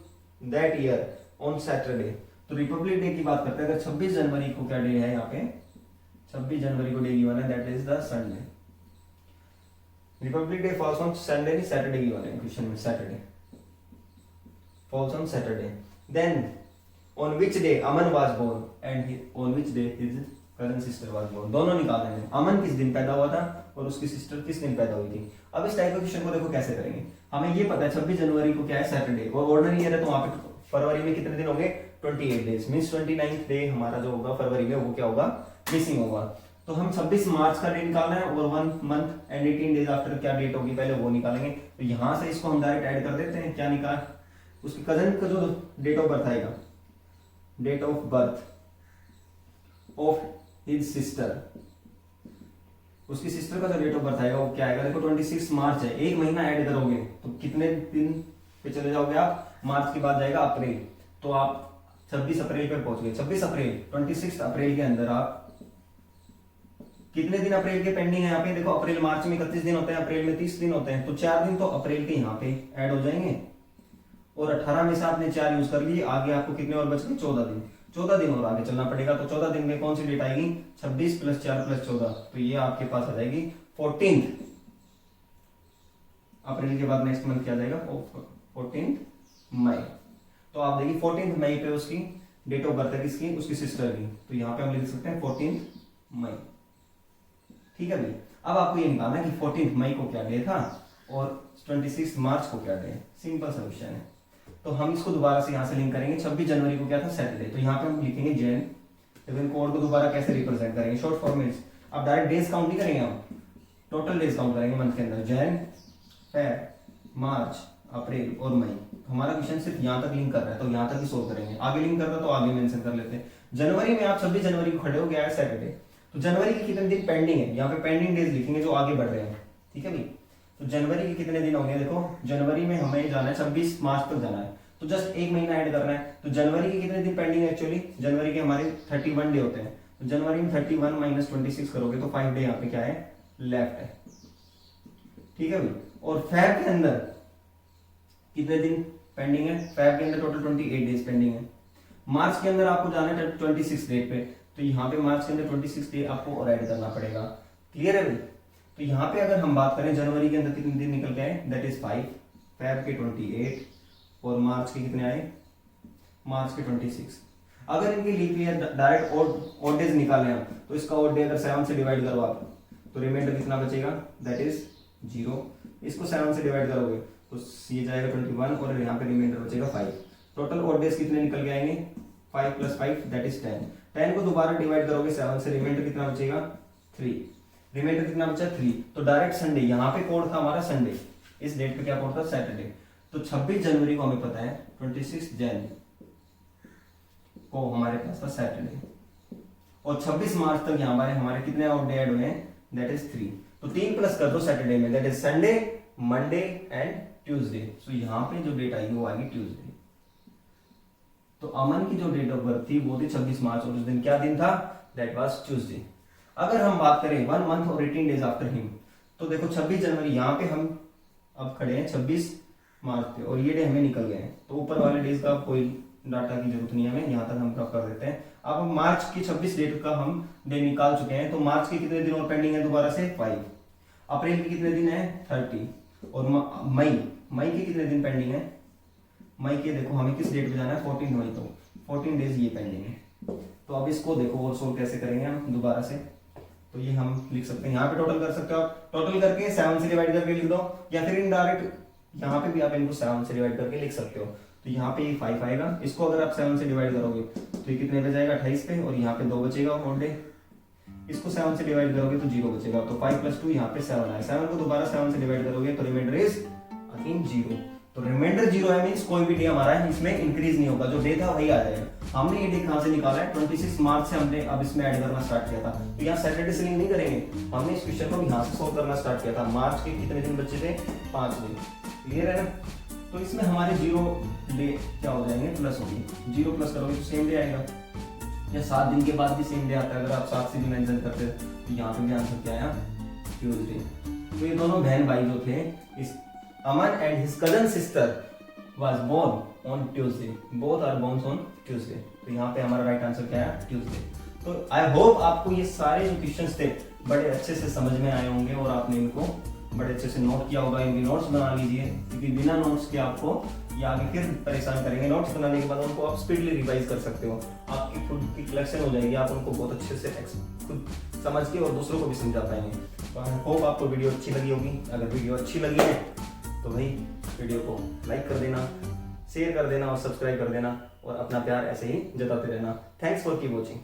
that year on Saturday. तो रिपब्लिक डे की बात करते हैं, अगर 26 जनवरी को क्या डे है यहाँ पे, 26 जनवरी को डे गिवन है, that is the Sunday. Republic day falls on Sunday नहीं सैटरडे गिवन है क्वेश्चन में, Saturday falls on Saturday. Then on which day Aman was born and on which day his cousin sister was born, दोनों निकालने हैं। अमन किस दिन पैदा हुआ था और उसकी सिस्टर किस दिन पैदा हुई थी। अब इस टाइप के क्वेश्चन को देखो कैसे करेंगे। हमें ये पता है 26 जनवरी को क्या है, सैटरडे, और ऑर्डिनरी ईयर है तो वहां पे फरवरी में कितने दिन होंगे, 28 डेज, मींस 29th डे हमारा जो होगा फरवरी में वो क्या होगा, मिसिंग होगा। तो हम 26 मार्च का डे निकालना है और 1 मंथ एंड 18 डेज आफ्टर क्या डेट होगी पहले वो निकालेंगे। तो यहां से इसको हम डायरेक्ट ऐड कर देते हैं, क्या निकाल, उसके कजन का जो डेट ऑफ बर्थ आएगा, date of birth of his sister, उसकी सिस्टर का जो डेट ऑफ बर्थ आएगा वो क्या आएगा, देखो 26 मार्च है, 1 महीना ऐड करोगे तो कितने दिन पे चले जाओगे आप, मार्च के बाद जाएगा अप्रैल, तो आप 26 अप्रैल पे पहुंच गए। 26 अप्रैल, 26 अप्रैल के अंदर आप कितने दिन अप्रैल के पेंडिंग है यहाँ पे, देखो अप्रैल मार्च में 31 दिन होते हैं, अप्रैल में 30 दिन होते हैं, तो 4 दिन तो अप्रैल के यहाँ पे ऐड हो जाएंगे और 18 में से आपने 4 यूज कर लिए, आगे आपको कितने और बच गए, 14 दिन। 14 दिन और आगे चलना पड़ेगा, तो 14 दिन में कौन सी डेट आएगी, 26 + 4 + 14, तो ये आपके पास आ जाएगी 14 अप्रैल के बाद नेक्स्ट मंथ क्या आ जाएगा, 14 मई। तो आप देखिए 14 मई पे उसकी डेट ऑफ बर्थ है किसकी, उसकी सिस्टर की, तो यहाँ पे हम लिख सकते हैं 14 मई। ठीक है भाई, अब आपको ये निकालना है कि 14 मई को क्या डे था और 26 मार्च को क्या डे है, सिंपल सोल्यूशन है। तो हम इसको दोबारा से यहाँ से लिंक करेंगे, 26 जनवरी को क्या था, सैटरडे, तो यहाँ पे हम लिखेंगे जैन, लेकिन कोड को दोबारा कैसे रिप्रेजेंट करेंगे, शॉर्ट फॉर्म में। अब डायरेक्ट डेज काउंट नहीं करेंगे, हम टोटल डेज काउंट करेंगे मंथ के अंदर, जैन, फेब, मार्च, अप्रैल और मई। हमारा क्वेश्चन सिर्फ यहाँ तक लिंक कर रहा है तो यहाँ तक ही सोल्व करेंगे, आगे लिंक करता तो आगे मेंशन कर लेते हैं। जनवरी में आप 26 जनवरी को खड़े हो गया है सैटरडे, तो जनवरी के कितने दिन पेंडिंग है, यहाँ पे पेंडिंग डेज लिखेंगे जो आगे बढ़ रहे हैं। ठीक है भाई, तो जनवरी के कितने दिन होंगे, देखो जनवरी में हमें जाना है 26 मार्च तक जाना है, तो जस्ट 1 महीना ऐड करना है। तो जनवरी के कितने दिन पेंडिंग है, एक्चुअली जनवरी के हमारे 31 डे होते हैं, तो जनवरी में 31 - 26 करोगे तो 5 डे यहाँ पे क्या है, लेफ्ट है। ठीक है भाई, और फेब के अंदर कितने दिन पेंडिंग है, फेब के अंदर टोटल 28 डेज पेंडिंग है। मार्च के अंदर आपको जाना है 26 डेट पे, तो यहाँ पे मार्च के अंदर 26 डे आपको और ऐड करना पड़ेगा। क्लियर है भाई, तो यहाँ पे अगर हम बात करें जनवरी के अंदर कितने दिन निकल गए, दैट इज 5, फेब के 28 और मार्च के कितने आए, मार्च के 26। अगर इनके leap year direct odd days निकालें हम, तो इसका ऑड डे अगर 7 से डिवाइड करो आप, तो रिमाइंडर कितना बचेगा, दैट इज 0। इसको 7 से डिवाइड करोगे तो ये जाएगा 21 और यहाँ पे रिमाइंडर बचेगा 5। टोटल ऑड डेज कितने निकल के आएंगे, 5 + 5 दैट इज 10। 10 को दोबारा डिवाइड करोगे 7 से, रिमाइंडर कितना बचेगा, 3। रिमाइंडर कितना बचा, 3। तो डायरेक्ट संडे, यहाँ पे कोड था हमारा संडे, इस डेट पे क्या कोड था, सैटरडे। तो 26 जनवरी को हमें पता है 26 जैन को हमारे पास था सैटरडे, और 26 मार्च तक यहाँ हमारे कितने और डे ऐड हुए हैं, दैट इज 3। तो 3 प्लस कर दो सैटरडे में, that is Sunday, Monday and Tuesday. So यहाँ पे जो डेट आएगी वो आएगी ट्यूसडे। तो अमन की जो डेट ऑफ बर्थ थी वो थी 26 मार्च और उस दिन क्या दिन था, दैट वाज ट्यूसडे। अगर हम बात करें 1 मंथ और 18 डेज आफ्टर हिम, तो देखो 26 जनवरी, यहाँ पे हम अब खड़े हैं 26 मार्च पे और ये डे हमें निकल गए हैं, तो ऊपर वाले डेज का कोई डाटा की जरूरत नहीं है हमें, यहाँ तक हम कर देते हैं। अब मार्च की 26 डेट का हम डे निकाल चुके हैं, तो मार्च के कितने दिन और पेंडिंग है, दोबारा से 5। अप्रैल के कितने दिन है, 30। और मई के कितने दिन पेंडिंग है, मई के देखो हमें किस डेट पे जाना है, 14 मई, तो 14 डेज ये पेंडिंग है। तो अब इसको देखो और सोल्व कैसे करेंगे हम दोबारा से, तो ये हम लिख सकते हैं, यहाँ पे टोटल कर सकते हो आप, टोटल करके 7 से डिवाइड करके लिख दो, या फिर इनडायरेक्ट यहाँ पे भी आप इनको 7 से डिवाइड करके लिख सकते हो। तो यहाँ पे ये 5 आएगा, इसको अगर आप 7 से डिवाइड करोगे तो ये कितने पे जाएगा, 28 पे, और यहाँ पे 2 बचेगा और डे, इसको 7 से डिवाइड करोगे तो 0 बचेगा, तो 5 + 2 यहाँ पे 7 आए, 7 को दोबारा 7 से डिवाइड करोगे तो रिमाइंडर इज अगेन 0। तो रिमाइंडर 0 है, मींस कोई भी डे हमारा है इसमें इंक्रीज नहीं होगा, जो डे था वही आ जाएगा। हमने ये डे कहां से निकाला है, 26 मार्च से हमने अब इसमें ऐड करना स्टार्ट किया था, तो यहाँ सैटरडे से लिंक नहीं करेंगे, हमने इस क्वेश्चन को यहाँ से सोल्व करना स्टार्ट किया था। मार्च के कितने दिन बचे थे, 5 दिन। क्लियर है ना, तो इसमें हमारे 0 डे क्या हो जाएंगे, प्लस होंगे। 0 प्लस करोगे तो सेम डे आएगा, या 7 दिन के बाद भी सेम डे आता है। अगर आप 7 से भी मेंशन करते तो यहाँ पे भी आंसर क्या आया, ट्यूसडे। तो ये दोनों बहन भाई जो थे, इस Aman and his cousin sister was born on Tuesday, both are born on Tuesday. तो यहाँ पे हमारा राइट आंसर क्या है, ट्यूसडे। तो आई होप आपको ये सारे जो क्वेश्चंस थे बड़े अच्छे से समझ में आए होंगे और आपने इनको बड़े अच्छे से नोट किया होगा। इनकी नोट्स बना लीजिए, क्योंकि बिना नोट्स के आपको ये आगे फिर परेशान करेंगे। नोट्स बनाने के बाद उनको आप स्पीडली रिवाइज कर सकते हो, आपकी खुद की कलेक्शन हो जाएगी, आप उनको बहुत अच्छे से खुद समझ के और दूसरों को भी समझा पाएंगे। तो आई होप आपको वीडियो अच्छी लगी होगी। अगर वीडियो अच्छी लगी है तो भाई वीडियो को लाइक कर देना, शेयर कर देना और सब्सक्राइब कर देना, और अपना प्यार ऐसे ही जताते रहना। Thanks for keep watching.